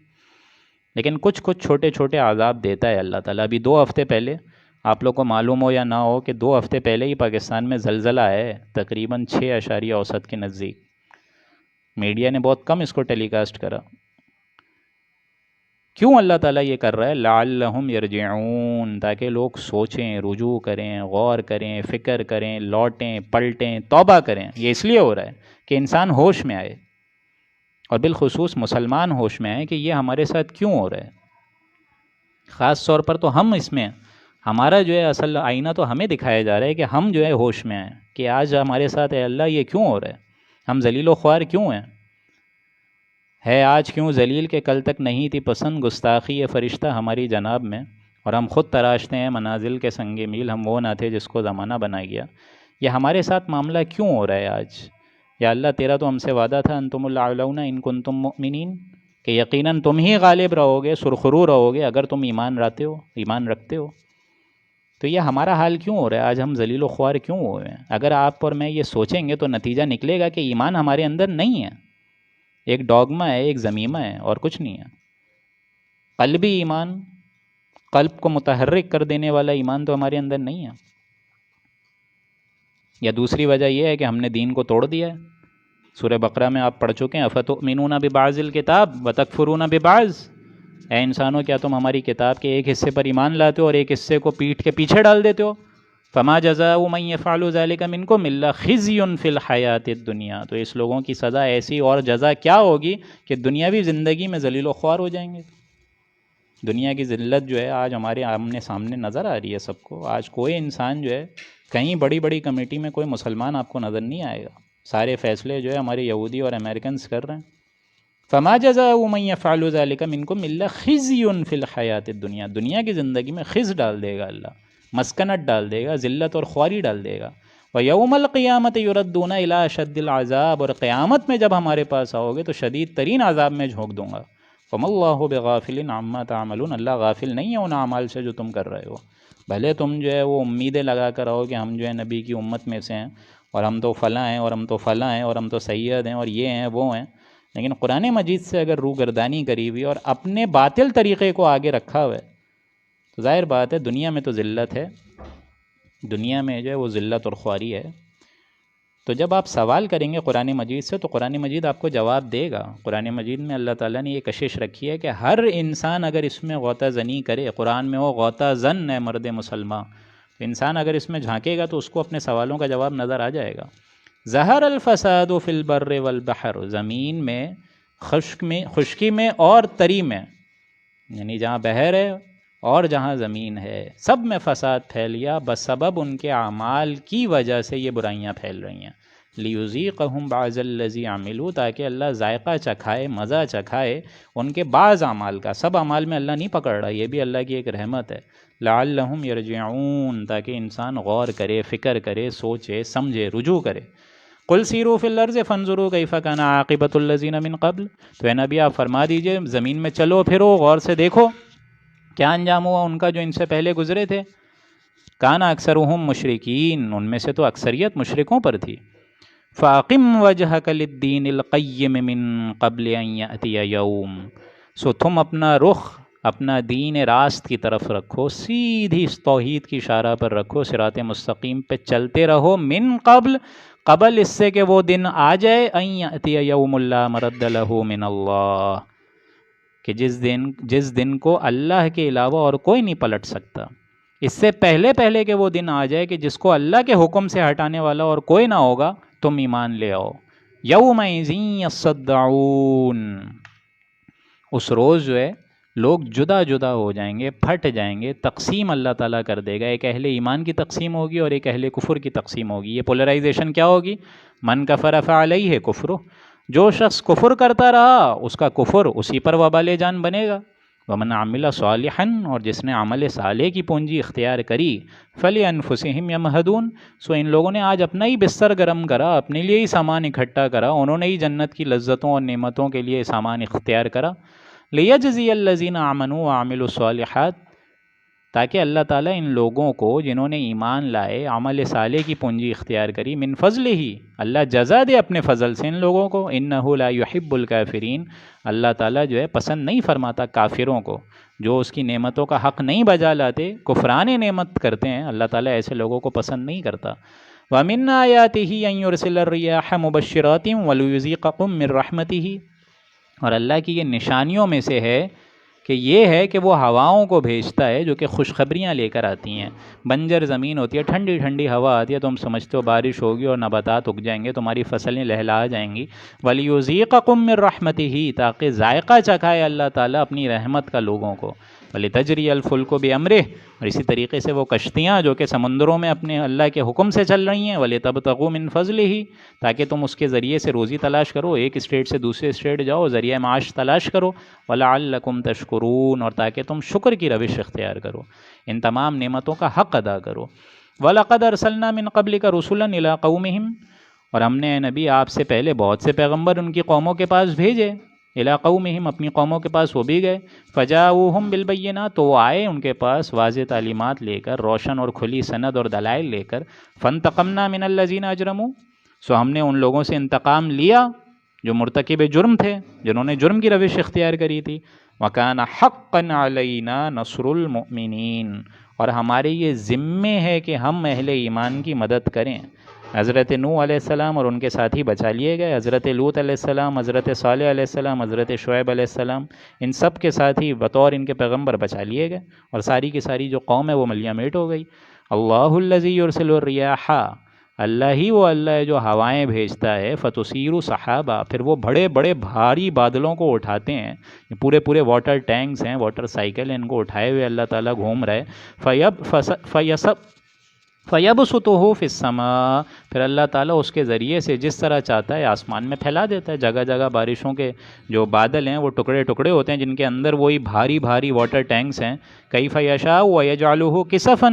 لیکن کچھ کچھ چھوٹے چھوٹے عذاب دیتا ہے اللہ تعالیٰ۔ ابھی 2 ہفتے پہلے، آپ لوگ کو معلوم ہو یا نہ ہو، کہ 2 ہفتے پہلے ہی پاکستان میں زلزلہ ہے، تقریباً 6 اوسط کے نزدیک۔ میڈیا نے بہت کم اس کو ٹیلی کاسٹ کرا۔ کیوں اللہ تعالیٰ یہ کر رہا ہے؟ لعلہم یرجعون، تاکہ لوگ سوچیں، رجوع کریں، غور کریں، فکر کریں، لوٹیں، پلٹیں، توبہ کریں۔ یہ اس لیے ہو رہا ہے کہ انسان ہوش میں آئے، اور بالخصوص مسلمان ہوش میں آئے کہ یہ ہمارے ساتھ کیوں ہو رہا ہے۔ خاص طور پر تو ہم اس میں، ہمارا جو ہے اصل آئینہ تو ہمیں دکھایا جا رہا ہے کہ ہم جو ہے ہوش میں آئیں کہ آج ہمارے ساتھ اے اللہ یہ کیوں ہو رہا ہے، ہم ذلیل و خوار کیوں ہیں؟ ہے آج کیوں ذلیل کہ کل تک نہیں تھی پسند گستاخی یہ فرشتہ ہماری جناب میں، اور ہم خود تراشتے ہیں منازل کے سنگ میل، ہم وہ نہ تھے جس کو زمانہ بنا گیا۔ یہ ہمارے ساتھ معاملہ کیوں ہو رہا ہے آج؟ یا اللہ تیرا تو ہم سے وعدہ تھا انتم الاعلون ان کنتم مؤمنین، کہ یقیناً تم ہی غالب رہو گے، سرخرو رہو گے اگر تم ایمان رکھتے ہو۔ تو یہ ہمارا حال کیوں ہو رہا ہے آج؟ ہم ذلیل و خوار کیوں ہوئے ہیں؟ اگر آپ اور میں یہ سوچیں گے تو نتیجہ نکلے گا کہ ایمان ہمارے اندر نہیں ہے، ایک ڈوگما ہے، ایک ذمیمہ ہے، اور کچھ نہیں ہے۔ قلبی ایمان، قلب کو متحرک کر دینے والا ایمان تو ہمارے اندر نہیں ہے۔ یا دوسری وجہ یہ ہے کہ ہم نے دین کو توڑ دیا ہے۔ سورہ بقرہ میں آپ پڑھ چکے ہیں، افتؤمنون ببعض الکتاب وتکفرون ببعض، اے انسانوں کیا تم ہماری کتاب کے ایک حصے پر ایمان لاتے ہو اور ایک حصے کو پیٹھ کے پیچھے ڈال دیتے ہو؟ فما جزاء من یفعل ذلک منکم الا خزی فی الحیات الدنیا، تو اس لوگوں کی سزا ایسی اور جزا کیا ہوگی کہ دنیاوی زندگی میں ذلیل و خوار ہو جائیں گے۔ دنیا کی ذلت جو ہے آج ہمارے آمنے سامنے نظر آ رہی ہے سب کو۔ آج کوئی انسان جو ہے، کہیں بڑی بڑی کمیٹی میں کوئی مسلمان آپ کو نظر نہیں آئے گا، سارے فیصلے جو ہے ہمارے یہودی اور امریکنز کر رہے ہیں۔ فما جزاء من یفعل ذلک منکم الا خزی فی الحیات الدنیا، دنیا کی زندگی میں خز ڈال دے گا اللہ، مسکنت ڈال دے گا، ذلت اور خواری ڈال دے گا۔ وَيَوْمَ الْقِيَامَةِ يُرَدُّونَ إِلَىٰ أَشَدِّ الْعَذَابِ، اور قیامت میں جب ہمارے پاس آؤ گے تو شدید ترین عذاب میں جھونک دوں گا۔ وَمَا اللَّهُ بِغَافِلٍ عَمَّا تَعْمَلُونَ، اللہ غافل نہیں ہے ان اعمال سے جو تم کر رہے ہو. بھلے تم جو ہے وہ امیدیں لگا کر رہو کہ ہم جو ہے نبی کی امت میں سے ہیں اور ہم تو فلاں ہیں اور ہم تو فلاں ہیں اور ہم تو سید ہیں اور یہ ہیں وہ ہیں، لیکن قرآن مجید سے اگر روگردانی کری ہوئی اور اپنے باطل طریقے کو آگے رکھا ہوا ہے تو ظاہر بات ہے دنیا میں تو ذلت ہے، دنیا میں جو ہے وہ ذلت اور خواری ہے. تو جب آپ سوال کریں گے قرآن مجید سے تو قرآن مجید آپ کو جواب دے گا. قرآن مجید میں اللہ تعالیٰ نے یہ کشش رکھی ہے کہ ہر انسان اگر اس میں غوطہ زنی کرے، قرآن میں وہ غوطہ زن ہے مرد مسلمہ، تو انسان اگر اس میں جھانکے گا تو اس کو اپنے سوالوں کا جواب نظر آ جائے گا. ظہر الفساد فی البر والبحر، زمین میں خشکی میں اور تری میں، یعنی جہاں بحر ہے اور جہاں زمین ہے، سب میں فساد پھیل گیا بسبب ان کے اعمال کی وجہ سے یہ برائیاں پھیل رہی ہیں. لیذیقہم بعض الذی عملوا، تاکہ اللہ ذائقہ چکھائے، مزہ چکھائے ان کے بعض اعمال کا. سب اعمال میں اللہ نہیں پکڑ رہا، یہ بھی اللہ کی ایک رحمت ہے. لعلہم یرجعون، تاکہ انسان غور کرے، فکر کرے، سوچے، سمجھے، رجوع کرے. قل سیروا فی الارض فانظروا کیف کان عاقبۃ الذین من قبل، تو اے نبی آپ فرما دیجئے زمین میں چلو پھرو، غور سے دیکھو کیا انجام ہوا ان کا جو ان سے پہلے گزرے تھے. کان اکثرهم مشرکین، ان میں سے تو اکثریت مشرکوں پر تھی. فاقم وجہک للدین القیم من قبل ان یأتی یوم، سو تم اپنا رخ اپنا دین راست کی طرف رکھو، سیدھی اس توحید کی اشارہ پر رکھو، صراط مستقیم پہ چلتے رہو. من قبل اس سے کہ وہ دن آ جائے، ان یأتی یوم لا مرد لہ من اللہ، کہ جس دن کو اللہ کے علاوہ اور کوئی نہیں پلٹ سکتا. اس سے پہلے کہ وہ دن آ جائے کہ جس کو اللہ کے حکم سے ہٹانے والا اور کوئی نہ ہوگا، تم ایمان لے آؤ. یومئذ یصدعون، اس روز جو ہے لوگ جدا جدا ہو جائیں گے، پھٹ جائیں گے، تقسیم اللہ تعالیٰ کر دے گا. ایک اہل ایمان کی تقسیم ہوگی اور ایک اہل کفر کی تقسیم ہوگی. یہ پولرائزیشن کیا ہوگی؟ من کفر فعلیہ کفر، جو شخص کفر کرتا رہا اس کا کفر اسی پر وبال جان بنے گا. ومن عمل صالحا، اور جس نے عمل صالح کی پونجی اختیار کری، فلانفسہم یمہدون، سو ان لوگوں نے آج اپنا ہی بستر گرم کرا، اپنے لیے ہی سامان اکٹھا کرا، انہوں نے ہی جنت کی لذتوں اور نعمتوں کے لیے سامان اختیار کرا. لیجزی الذین آمنوا وعملوا الصالحات، تاکہ اللہ تعالیٰ ان لوگوں کو جنہوں نے ایمان لائے، عمل صالح کی پونجی اختیار کری، من فضل ہی، اللہ جزا دے اپنے فضل سے ان لوگوں کو. انہ لا یحب الکافرین، اللہ تعالیٰ جو ہے پسند نہیں فرماتا کافروں کو، جو اس کی نعمتوں کا حق نہیں بجا لاتے، کفران نعمت کرتے ہیں، اللہ تعالیٰ ایسے لوگوں کو پسند نہیں کرتا. وَمِنْ آیَاتِهِ أَنْ يُرْسِلَ الرِّيَاحَ مُبَشِّرَاتٍ وَلِيُذِيقَكُم مِّن رَحْمَتِهِ، اور اللہ کی یہ نشانیوں میں سے ہے کہ یہ ہے کہ وہ ہواؤں کو بھیجتا ہے جو کہ خوشخبریاں لے کر آتی ہیں. بنجر زمین ہوتی ہے، ٹھنڈی ٹھنڈی ہوا آتی ہے، تم سمجھتے ہو بارش ہوگی اور نباتات اگ جائیں گے، تمہاری فصلیں لہلہا جائیں گی. وَلِيُذِيقَكُم مِّن رَحْمَتِهِ، تاکہ ذائقہ چکھائے اللہ تعالیٰ اپنی رحمت کا لوگوں کو. وَلِتَجْرِيَ الْفُلْكُ بِأَمْرِهِ، اور اسی طریقے سے وہ کشتیاں جو کہ سمندروں میں اپنے اللہ کے حکم سے چل رہی ہیں. وَلِتَبْتَغُوا مِن فَضْلِهِ، تاکہ تم اس کے ذریعے سے روزی تلاش کرو، ایک اسٹیٹ سے دوسرے اسٹیٹ جاؤ، ذریعہ معاش تلاش کرو. وَلَعَلَّكُمْ تَشْكُرُونَ، اور تاکہ تم شکر کی روش اختیار کرو، ان تمام نعمتوں کا حق ادا کرو. وَلَقَدْ أَرْسَلْنَا مِن قَبْلِكَ رُسُلًا إِلَىٰ قَوْمِهِمْ، اور ہم نے اے نبی آپ سے پہلے بہت سے پیغمبر ان کی قوموں کے پاس بھیجے. إِلَىٰ قَوْمِهِمْ، اپنی قوموں کے پاس وہ بھی گئے. فَجَاءُوهُمْ بِالْبَيِّنَاتِ، تو وہ آئے ان کے پاس واضح تعلیمات لے کر، روشن اور کھلی سند اور دلائل لے کر. فَانْتَقَمْنَا مِنَ الَّذِينَ أَجْرَمُوا، سو ہم نے ان لوگوں سے انتقام لیا جو مرتکب جرم تھے، جنہوں نے جرم کی روش اختیار کری تھی. وَكَانَ حَقًّا عَلَيْنَا نَصْرُ الْمُؤْمِنِينَ، اور ہمارے یہ ذمے ہے کہ ہم اہل ایمان کی مدد کریں. حضرت نوح علیہ السلام اور ان کے ساتھی بچا لیے گئے، حضرت لوط علیہ السلام، حضرت صالح علیہ السلام، حضرت شعیب علیہ السلام، ان سب کے ساتھی بطور ان کے پیغمبر بچا لیے گئے، اور ساری کی ساری جو قوم ہے وہ ملیہ میٹ ہو گئی. اللہ الذی یرسل الریاح، اللہ ہی وہ اللہ ہے جو ہوائیں بھیجتا ہے. فتصیر سحابہ، پھر وہ بڑے بڑے بھاری بادلوں کو اٹھاتے ہیں. پورے پورے واٹر ٹینکس ہیں، واٹر سائیکل ہیں، ان کو اٹھائے ہوئے اللہ تعالیٰ گھوم رہے. فَيَبْسُطُهُ فِي السَّمَاءِ، پھر اللہ تعالیٰ اس کے ذریعے سے جس طرح چاہتا ہے آسمان میں پھیلا دیتا ہے. جگہ جگہ بارشوں کے جو بادل ہیں وہ ٹکڑے ٹکڑے ہوتے ہیں جن کے اندر وہی بھاری بھاری واٹر ٹینکس ہیں. کیف یشاء ویجعلہ کسفا،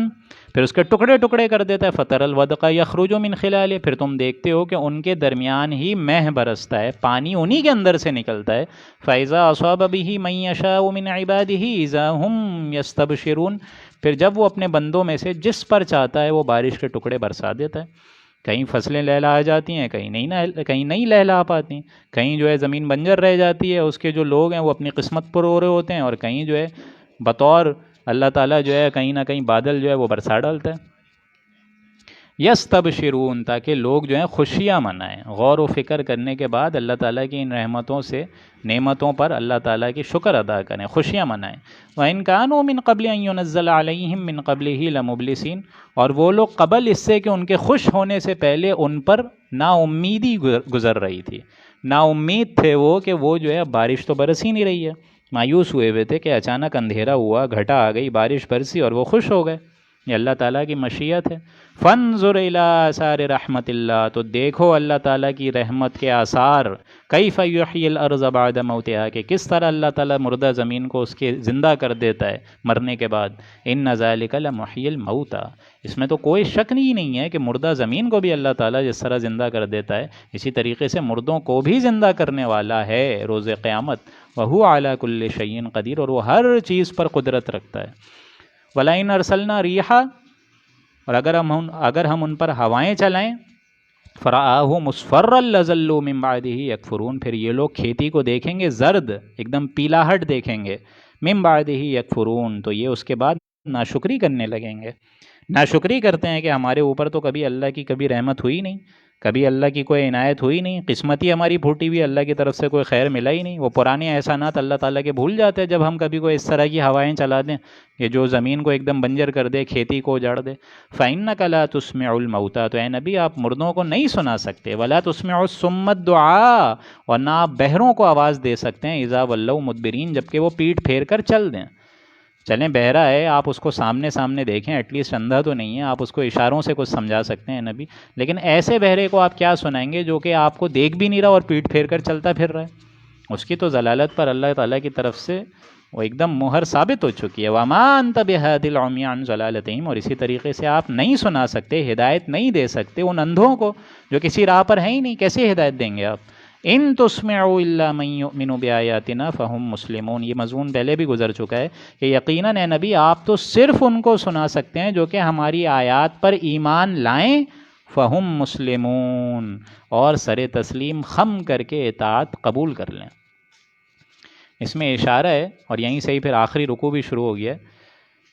پھر اس کے ٹکڑے ٹکڑے کر دیتا ہے. فَتَرَى الْوَدْقَ يَخْرُجُ مِنْ خِلَالِهِ، پھر تم دیکھتے ہو کہ ان کے درمیان ہی مہ برستا ہے، پانی انہی کے اندر سے نکلتا ہے. فَإِذَا أَصَابَ بِهِ مَن يَشَاءُ مِنْ عِبَادِهِ إِذَا هُمْ يَسْتَبْشِرُونَ، پھر جب وہ اپنے بندوں میں سے جس پر چاہتا ہے وہ بارش کے ٹکڑے برسا دیتا ہے. کہیں فصلیں لہلا جاتی ہیں، کہیں نہیں لہلا پاتی، کہیں جو ہے زمین بنجر رہ جاتی ہے، اس کے جو لوگ ہیں وہ اپنی قسمت پر رو رہے ہوتے ہیں، اور کہیں جو ہے بطور اللہ تعالیٰ جو ہے کہیں نہ کہیں بادل جو ہے وہ برسا ڈالتا ہے. یستبشرون، تاکہ لوگ جو ہیں خوشیاں منائیں، غور و فکر کرنے کے بعد اللہ تعالیٰ کی ان رحمتوں سے نعمتوں پر اللہ تعالیٰ کی شکر ادا کریں، خوشیاں منائیں. وَإِن كَانُوا مِن قَبْلِ أَن يُنَزَّلَ عَلَيْهِم مِّن قَبْلِهِ لَمُبْلِسِينَ، اور وہ لوگ قبل اس سے کہ ان کے خوش ہونے سے پہلے ان پر نا امیدی گزر رہی تھی. نا امید تھے وہ کہ وہ جو ہے بارش تو برس ہی نہیں رہی ہے، مایوس ہوئے ہوئے تھے کہ اچانک اندھیرا ہوا، گھٹا آ گئی، بارش برسی اور وہ خوش ہو گئے. یہ اللہ تعالیٰ کی مشیت ہے. فانظر الی آثار رحمت اللہ، تو دیکھو اللہ تعالیٰ کی رحمت کے آثار. کیف یحیی الارض بعد موتها، کہ کس طرح اللہ تعالیٰ مردہ زمین کو اس کے زندہ کر دیتا ہے مرنے کے بعد. ان ذلک لمحیی الموتى، اس میں تو کوئی شک نہیں ہے کہ مردہ زمین کو بھی اللہ تعالیٰ جس طرح زندہ کر دیتا ہے اسی طریقے سے مردوں کو بھی زندہ کرنے والا ہے روز قیامت. وہو علی کل شیء قدیر، اور وہ ہر چیز پر قدرت رکھتا ہے. وَلَئِنْ أَرْسَلْنَا رِيحًا، اور اگر ہم ان پر ہوائیں چلائیں، فَرَآهُ مُصْفَرًّا لَظَلُّوا مِن بَعْدِهِ يَكْفُرُونَ، پھر یہ لوگ کھیتی کو دیکھیں گے زرد، ایک دم پیلاہٹ دیکھیں گے. مِن بَعْدِهِ يَكْفُرُونَ، تو یہ اس کے بعد ناشکری کرنے لگیں گے. ناشکری کرتے ہیں کہ ہمارے اوپر تو کبھی اللہ کی کبھی رحمت ہوئی نہیں، کبھی اللہ کی کوئی عنایت ہوئی نہیں، قسمت ہی ہماری پھوٹی ہوئی، اللہ کی طرف سے کوئی خیر ملا ہی نہیں. وہ پرانے احسانات اللہ تعالیٰ کے بھول جاتے ہیں جب ہم کبھی کوئی اس طرح کی ہوائیں چلا دیں کہ جو زمین کو ایک دم بنجر کر دے، کھیتی کو اجاڑ دے. فَإِنَّكَ لَا تُسْمِعُ الْمَوْتَىٰ، تو اے نبی آپ مردوں کو نہیں سنا سکتے. وَلَا تُسْمِعُ الصُّمَّ الدُّعَاءَ، اور نہ آپ بہروں کو آواز دے سکتے ہیں. اِذَا وَلَّوْا مُدْبِرِينَ، جبکہ وہ پیٹھ پھیر کر چل دیں. چلیں بہرا ہے، آپ اس کو سامنے دیکھیں، ایٹ لیسٹ اندھا تو نہیں ہے، آپ اس کو اشاروں سے کچھ سمجھا سکتے ہیں نبی. لیکن ایسے بہرے کو آپ کیا سنائیں گے جو کہ آپ کو دیکھ بھی نہیں رہا اور پیٹھ پھیر کر چلتا پھر رہا ہے؟ اس کی تو ضلالت پر اللہ تعالیٰ کی طرف سے وہ ایک دم مہر ثابت ہو چکی ہے. وَمَا أَنْتَ بِهَادِ الْعُمْيِ عَنْ ضَلَالَتِهِمْ، اور اسی طریقے سے آپ نہیں سنا سکتے، ہدایت نہیں دے سکتے ان اندھوں کو جو کسی راہ پر ہیں ہی نہیں. کیسے ہدایت دیں گے آپ؟ ان تسمعوا الا من یؤمن بآیاتنا فهم مسلمون، یہ مضمون پہلے بھی گزر چکا ہے کہ یقیناً اے نبی آپ تو صرف ان کو سنا سکتے ہیں جو کہ ہماری آیات پر ایمان لائیں. فهم مسلمون، اور سر تسلیم خم کر کے اطاعت قبول کر لیں. اس میں اشارہ ہے، اور یہیں سے ہی پھر آخری رکوع بھی شروع ہو گیا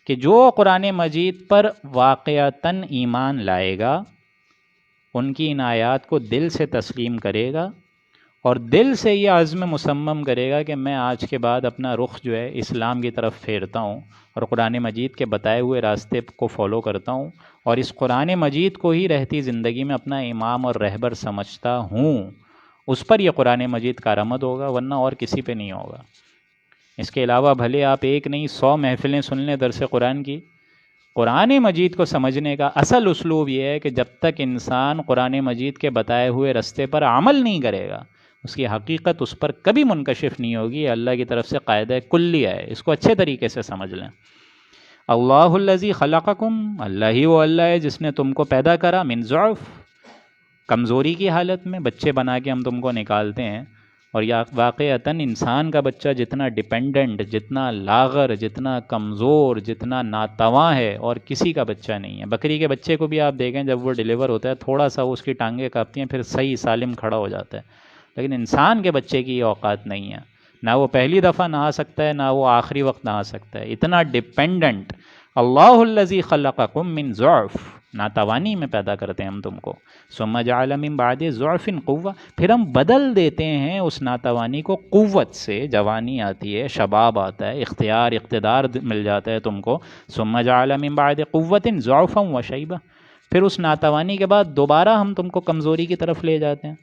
کہ جو قرآن مجید پر واقعتاً ایمان لائے گا، ان کی ان آیات کو دل سے تسلیم کرے گا اور دل سے یہ عزم مصمم کرے گا کہ میں آج کے بعد اپنا رخ جو ہے اسلام کی طرف پھیرتا ہوں اور قرآن مجید کے بتائے ہوئے راستے کو فالو کرتا ہوں، اور اس قرآن مجید کو ہی رہتی زندگی میں اپنا امام اور رہبر سمجھتا ہوں، اس پر یہ قرآن مجید کارآمد ہوگا، ورنہ اور کسی پہ نہیں ہوگا. اس کے علاوہ بھلے آپ ایک نہیں 100 محفلیں سن لیں درس قرآن کی، قرآن مجید کو سمجھنے کا اصل اسلوب یہ ہے کہ جب تک انسان قرآن مجید کے بتائے ہوئے راستے پر عمل نہیں کرے گا اس کی حقیقت اس پر کبھی منکشف نہیں ہوگی. یہ اللہ کی طرف سے قاعدہ کلیہ ہے، اس کو اچھے طریقے سے سمجھ لیں. اللہ الذی خلقکم، اللہ ہی وہ اللہ ہے جس نے تم کو پیدا کرا، من ضعف، کمزوری کی حالت میں. بچے بنا کے ہم تم کو نکالتے ہیں، اور یا واقعتاً انسان کا بچہ جتنا ڈیپینڈنٹ، جتنا لاغر، جتنا کمزور، جتنا ناتواں ہے اور کسی کا بچہ نہیں ہے. بکری کے بچے کو بھی آپ دیکھیں جب وہ ڈیلیور ہوتا ہے تھوڑا سا اس کی ٹانگیں کانپتی ہیں، پھر صحیح سالم کھڑا ہو جاتا ہے. لیکن انسان کے بچے کی یہ اوقات نہیں ہے، نہ وہ پہلی دفعہ نہا سکتا ہے، نہ وہ آخری وقت نہا سکتا ہے، اتنا ڈیپینڈنٹ. اللہ الذی خلقکم من ضعف، ناتوانی میں پیدا کرتے ہیں ہم تم کو. ثم جعل من بعد ضعف قوہ، پھر ہم بدل دیتے ہیں اس ناتوانی کو قوت سے. جوانی آتی ہے، شباب آتا ہے، اختیار اقتدار مل جاتا ہے تم کو. ثم جعل من بعد قوت ضعفا وشیبہ، پھر اس ناتوانی کے بعد دوبارہ ہم تم کو کمزوری کی طرف لے جاتے ہیں.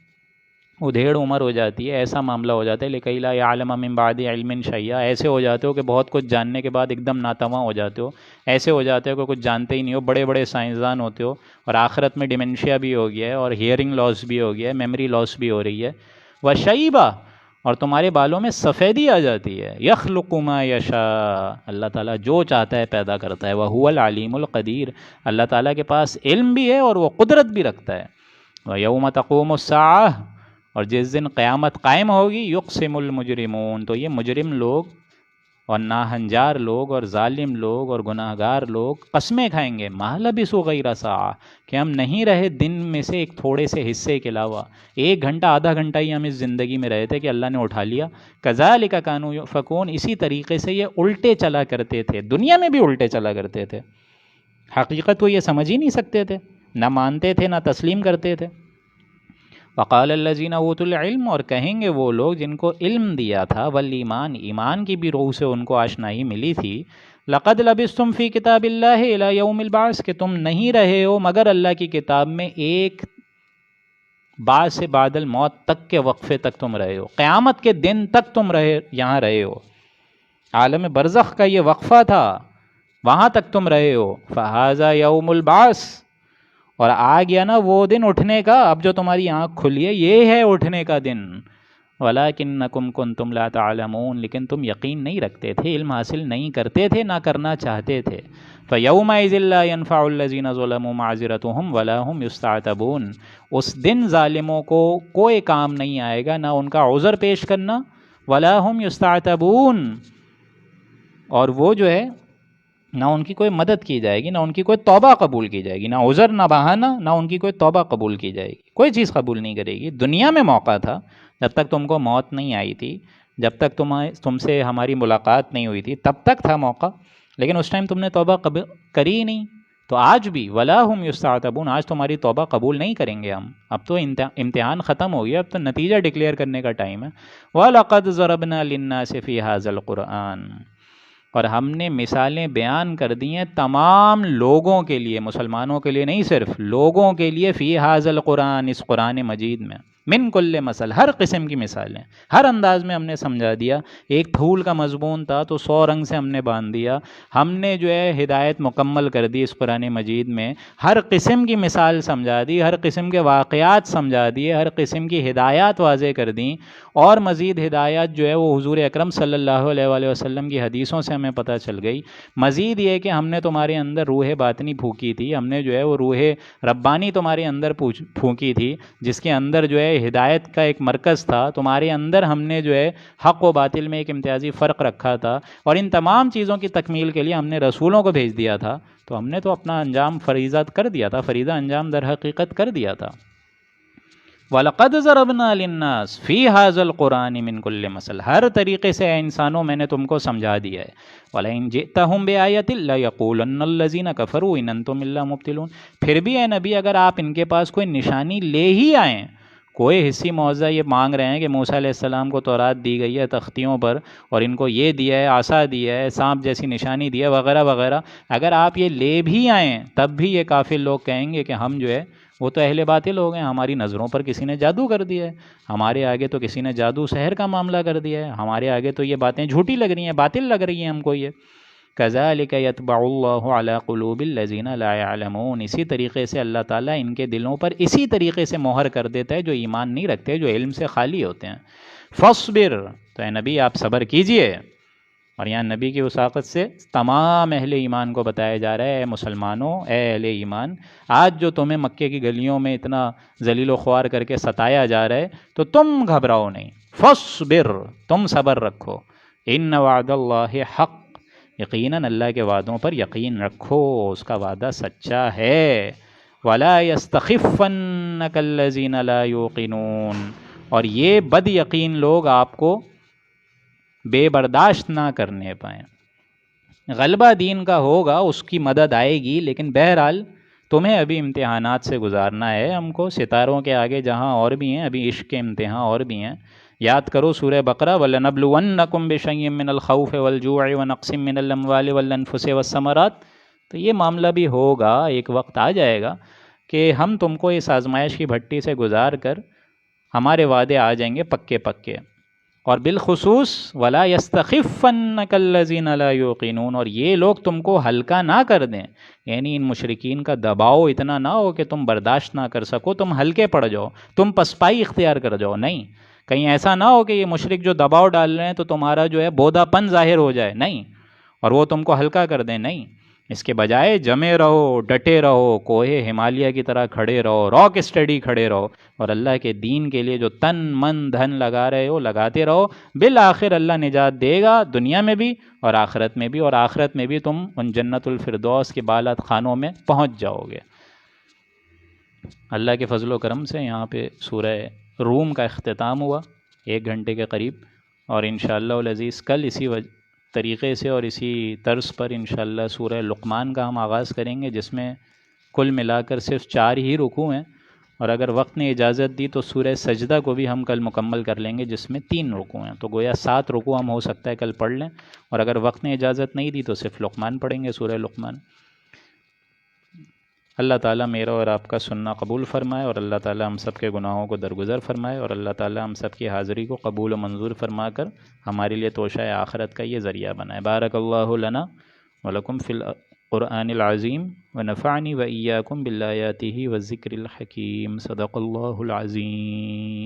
ادھیڑ عمر ہو جاتی ہے، ایسا معاملہ ہو جاتا ہے، لکئی لا یعلم من بعد علم شیئا، ایسے ہو جاتے ہو کہ بہت کچھ جاننے کے بعد ایک دم ناتواں ہو جاتے ہو، ایسے ہو جاتے ہو کہ کچھ جانتے ہی نہیں ہو، بڑے بڑے سائنسدان ہوتے ہو، اور آخرت میں ڈیمنشیا بھی ہو گیا ہے، اور ہیئرنگ لاس بھی ہو گیا ہے، میموری لاس بھی ہو رہی ہے، وشیبہ، اور تمہارے بالوں میں سفیدی آ جاتی ہے، یخلق ما یشاء، اللہ تعالیٰ جو چاہتا ہے پیدا کرتا ہے، وہو العلیم القدیر، اللہ تعالیٰ کے پاس علم بھی ہے اور وہ قدرت بھی رکھتا ہے، وَيَوْمَ تَقُومُ السَّاعَةُ، اور جس دن قیامت قائم ہوگی، یقسم المجرمون، تو یہ مجرم لوگ اور ناہنجار لوگ اور ظالم لوگ اور گناہگار لوگ قسمیں کھائیں گے، ما لبثوا غیر ساعہ، کہ ہم نہیں رہے دن میں سے ایک تھوڑے سے حصے کے علاوہ، 1 گھنٹہ آدھا گھنٹہ ہی ہم اس زندگی میں رہے تھے کہ اللہ نے اٹھا لیا، کذالک کانوا یؤفکون، اسی طریقے سے یہ الٹے چلا کرتے تھے، دنیا میں بھی الٹے چلا کرتے تھے، حقیقت کو یہ سمجھ ہی نہیں سکتے تھے، نہ مانتے تھے نہ تسلیم کرتے تھے۔ وقال الذین اوتوا العلم، اور کہیں گے وہ لوگ جن کو علم دیا تھا، والایمان، ایمان کی بھی روح سے ان کو آشنائی ملی تھی، لقد لبثتم فی کتاب اللہ الی یوم البعث، کہ تم نہیں رہے ہو مگر اللہ کی کتاب میں ایک بعد سے بعد الموت تک کے وقفے تک تم رہے ہو، قیامت کے دن تک تم یہاں رہے ہو، عالم برزخ کا یہ وقفہ تھا، وہاں تک تم رہے ہو، فہذا یوم البعث، اور آ گیا نا وہ دن اٹھنے کا، اب جو تمہاری آنکھ کھلی ہے یہ ہے اٹھنے کا دن، وَلَٰكِنَّكُمْ كُنْتُمْ لَا تَعْلَمُونَ، لیکن تم یقین نہیں رکھتے تھے، علم حاصل نہیں کرتے تھے، نہ کرنا چاہتے تھے، فَيَوْمَئِذٍ لَّا يَنفَعُ الَّذِينَ ظَلَمُوا مَعْذِرَتُهُمْ وَلَا هُمْ يُسْتَعْتَبُونَ، اس دن ظالموں کو کوئی کام نہیں آئے گا، نہ ان کا عذر پیش کرنا، وَلَا هُمْ يُسْتَعْتَبُونَ، اور وہ جو ہے نہ ان کی کوئی مدد کی جائے گی، نہ ان کی کوئی توبہ قبول کی جائے گی، نہ عذر نہ بہانہ، نہ ان کی کوئی توبہ قبول کی جائے گی، کوئی چیز قبول نہیں کرے گی۔ دنیا میں موقع تھا، جب تک تم کو موت نہیں آئی تھی، جب تک تم سے ہماری ملاقات نہیں ہوئی تھی، تب تک تھا موقع، لیکن اس ٹائم تم نے توبہ کری ہی نہیں، تو آج بھی وَلَا هُمْ يُسْتَعْتَبُونَ، آج تمہاری توبہ قبول نہیں کریں گے ہم، اب تو امتحان ختم ہو گیا، اب تو نتیجہ ڈکلیئر کرنے کا ٹائم ہے۔ وَلَقَدْ ضَرَبْنَا لِلنَّاسِ فِي هَٰذَا الْقُرْآنِ، اور ہم نے مثالیں بیان کر دی ہیں تمام لوگوں کے لیے، مسلمانوں کے لیے نہیں، صرف لوگوں کے لیے، فی ھذا القرآن، اس قرآن مجید میں، من کل مثل، ہر قسم کی مثالیں، ہر انداز میں ہم نے سمجھا دیا، ایک پھول کا مضمون تھا تو 100 رنگ سے ہم نے باندھ دیا، ہم نے جو ہے ہدایت مکمل کر دی اس قرآن مجید میں، ہر قسم کی مثال سمجھا دی، ہر قسم کے واقعات سمجھا دیے، ہر قسم کی ہدایات واضح کر دیں، اور مزید ہدایات جو ہے وہ حضور اکرم صلی اللہ علیہ وآلہ وسلم کی حدیثوں سے ہمیں پتہ چل گئی، مزید یہ کہ ہم نے تمہارے اندر روح باطنی پھونکی تھی، ہم نے جو ہے وہ روح ربانی تمہارے اندر پھونکی تھی، جس کے اندر جو ہے ہدایت کا ایک مرکز تھا، تمہارے اندر ہم نے جو ہے حق و باطل میں ایک امتیازی فرق رکھا تھا، اور ان تمام چیزوں کی تکمیل کے لیے ہم نے رسولوں کو بھیج دیا تھا، تو ہم نے تو اپنا انجام فریضہ کر دیا تھا، فریضہ انجام در حقیقت کر دیا تھا۔ وَلَقَدْ ضَرَبْنَا لِلنَّاسِ فِي هَٰذَا الْقُرْآنِ مِن كُلِّ مَثَلٍ، ہر طریقے سے اے انسانوں میں نے تم کو سمجھا دیا ہے، وَلَئِن جِئْتَهُم بِآيَةٍ لَّيَقُولَنَّ الَّذِينَ كَفَرُوا إِنْ أَنتُمْ إِلَّا مُبْطِلُونَ، پھر بھی اے نبی اگر آپ ان کے پاس کوئی نشانی لے ہی آئیں، کوئی حصی معجزہ یہ مانگ رہے ہیں کہ موسیٰ علیہ السلام کو تورات دی گئی ہے تختیوں پر، اور ان کو یہ دیا ہے، عصا دیا ہے، سانپ جیسی نشانی دی ہے، وغیرہ وغیرہ، اگر آپ یہ لے بھی آئیں تب بھی یہ کافر لوگ کہیں گے کہ ہم جو ہے وہ تو اہل باطل ہو گئے، ہماری نظروں پر کسی نے جادو کر دیا ہے، ہمارے آگے تو کسی نے جادو سحر کا معاملہ کر دیا ہے، ہمارے آگے تو یہ باتیں جھوٹی لگ رہی ہیں، باطل لگ رہی ہیں ہم کو یہ۔ كَذَلِكَ يَطْبَعُ اللَّهُ عَلَى قُلُوبِ الَّذِينَ لَا يَعْلَمُونَ، اسی طریقے سے اللہ تعالیٰ ان کے دلوں پر اسی طریقے سے مہر کر دیتا ہے جو ایمان نہیں رکھتے، جو علم سے خالی ہوتے ہیں۔ فَاصْبِرْ، تو اے نبی آپ صبر کیجئے، اور یہاں نبی کی وساقت سے تمام اہل ایمان کو بتایا جا رہا ہے، اے مسلمانوں، اے اہل ایمان، آج جو تمہیں مکے کی گلیوں میں اتنا ذلیل و خوار کر کے ستایا جا رہا ہے تو تم گھبراؤ نہیں، فَاصْبِرْ، تم صبر رکھو، إِنَّ وَعْدَ اللَّهِ حَقٌّ، یقیناً اللہ کے وعدوں پر یقین رکھو، اس کا وعدہ سچا ہے، وَلَا يَسْتَخِفَّنَّكَ الَّذِينَ لَا يُوقِنُونَ، اور یہ بد یقین لوگ آپ کو بے برداشت نہ کرنے پائیں، غلبہ دین کا ہوگا، اس کی مدد آئے گی، لیکن بہرحال تمہیں ابھی امتحانات سے گزارنا ہے، ہم کو ستاروں کے آگے جہاں اور بھی ہیں، ابھی عشق کے امتحان اور بھی ہیں، یاد کرو سورہ بقرہ، وَلَنَبْلُوَنَّكُمْ بِشَيْءٍ مِّنَ الْخَوْفِ وَالْجُوعِ وَنَقْصٍ مِّنَ الْأَمْوَالِ وَالْأَنفُسِ وَالثَّمَرَاتِ، تو یہ معاملہ بھی ہوگا، ایک وقت آ جائے گا کہ ہم تم کو اس آزمائش کی بھٹی سے گزار کر ہمارے وعدے آ جائیں گے پکے پکے. اور بالخصوص وَلَا يَسْتَخِفَّنَّكَ الَّذِينَ لَا يُوقِنُونَ، اور یہ لوگ تم کو ہلکا نہ کر دیں، یعنی ان مشرکین کا دباؤ اتنا نہ ہو کہ تم برداشت نہ کر سکو، تم ہلکے پڑ جاؤ، تم پسپائی اختیار کر جاؤ. نہیں، کہیں ایسا نہ ہو کہ یہ مشرک جو دباؤ ڈال رہے ہیں تو تمہارا جو ہے بودا پن ظاہر ہو جائے، نہیں، اور وہ تم کو ہلکا کر دیں. نہیں، اس کے بجائے جمے رہو، ڈٹے رہو، کوہ ہمالیہ کی طرح کھڑے رہو، راک اسٹڈی کھڑے رہو، اور اللہ کے دین کے لیے جو تن من دھن لگا رہے ہو لگاتے رہو. بالآخر اللہ نجات دے گا، دنیا میں بھی اور آخرت میں بھی، اور آخرت میں بھی تم ان جنت الفردوس کے بالات خانوں میں پہنچ جاؤ گے. اللہ کے فضل و کرم سے یہاں پہ سورہ روم کا اختتام ہوا 1 گھنٹے کے قریب، اور انشاءاللہ العزیز کل اسی طریقے سے اور اسی طرز پر انشاءاللہ سورہ لقمان کا ہم آغاز کریں گے، جس میں کل ملا کر صرف 4 ہی رکوع ہیں، اور اگر وقت نے اجازت دی تو سورہ سجدہ کو بھی ہم کل مکمل کر لیں گے، جس میں 3 رکوع ہیں. تو گویا 7 رکوع ہم ہو سکتا ہے کل پڑھ لیں، اور اگر وقت نے اجازت نہیں دی تو صرف لقمان پڑھیں گے، سورہ لقمان. اللہ تعالیٰ میرا اور آپ کا سننا قبول فرمائے، اور اللہ تعالیٰ ہم سب کے گناہوں کو درگزر فرمائے، اور اللہ تعالیٰ ہم سب کی حاضری کو قبول و منظور فرما کر ہمارے لیے توشہ آخرت کا یہ ذریعہ بنائے. بارک اللہ لنا ولکم فی القرآن العظیم ونفعنی وإیاکم بالآیاتہ والذکر الحکیم. صدق اللہ العظیم.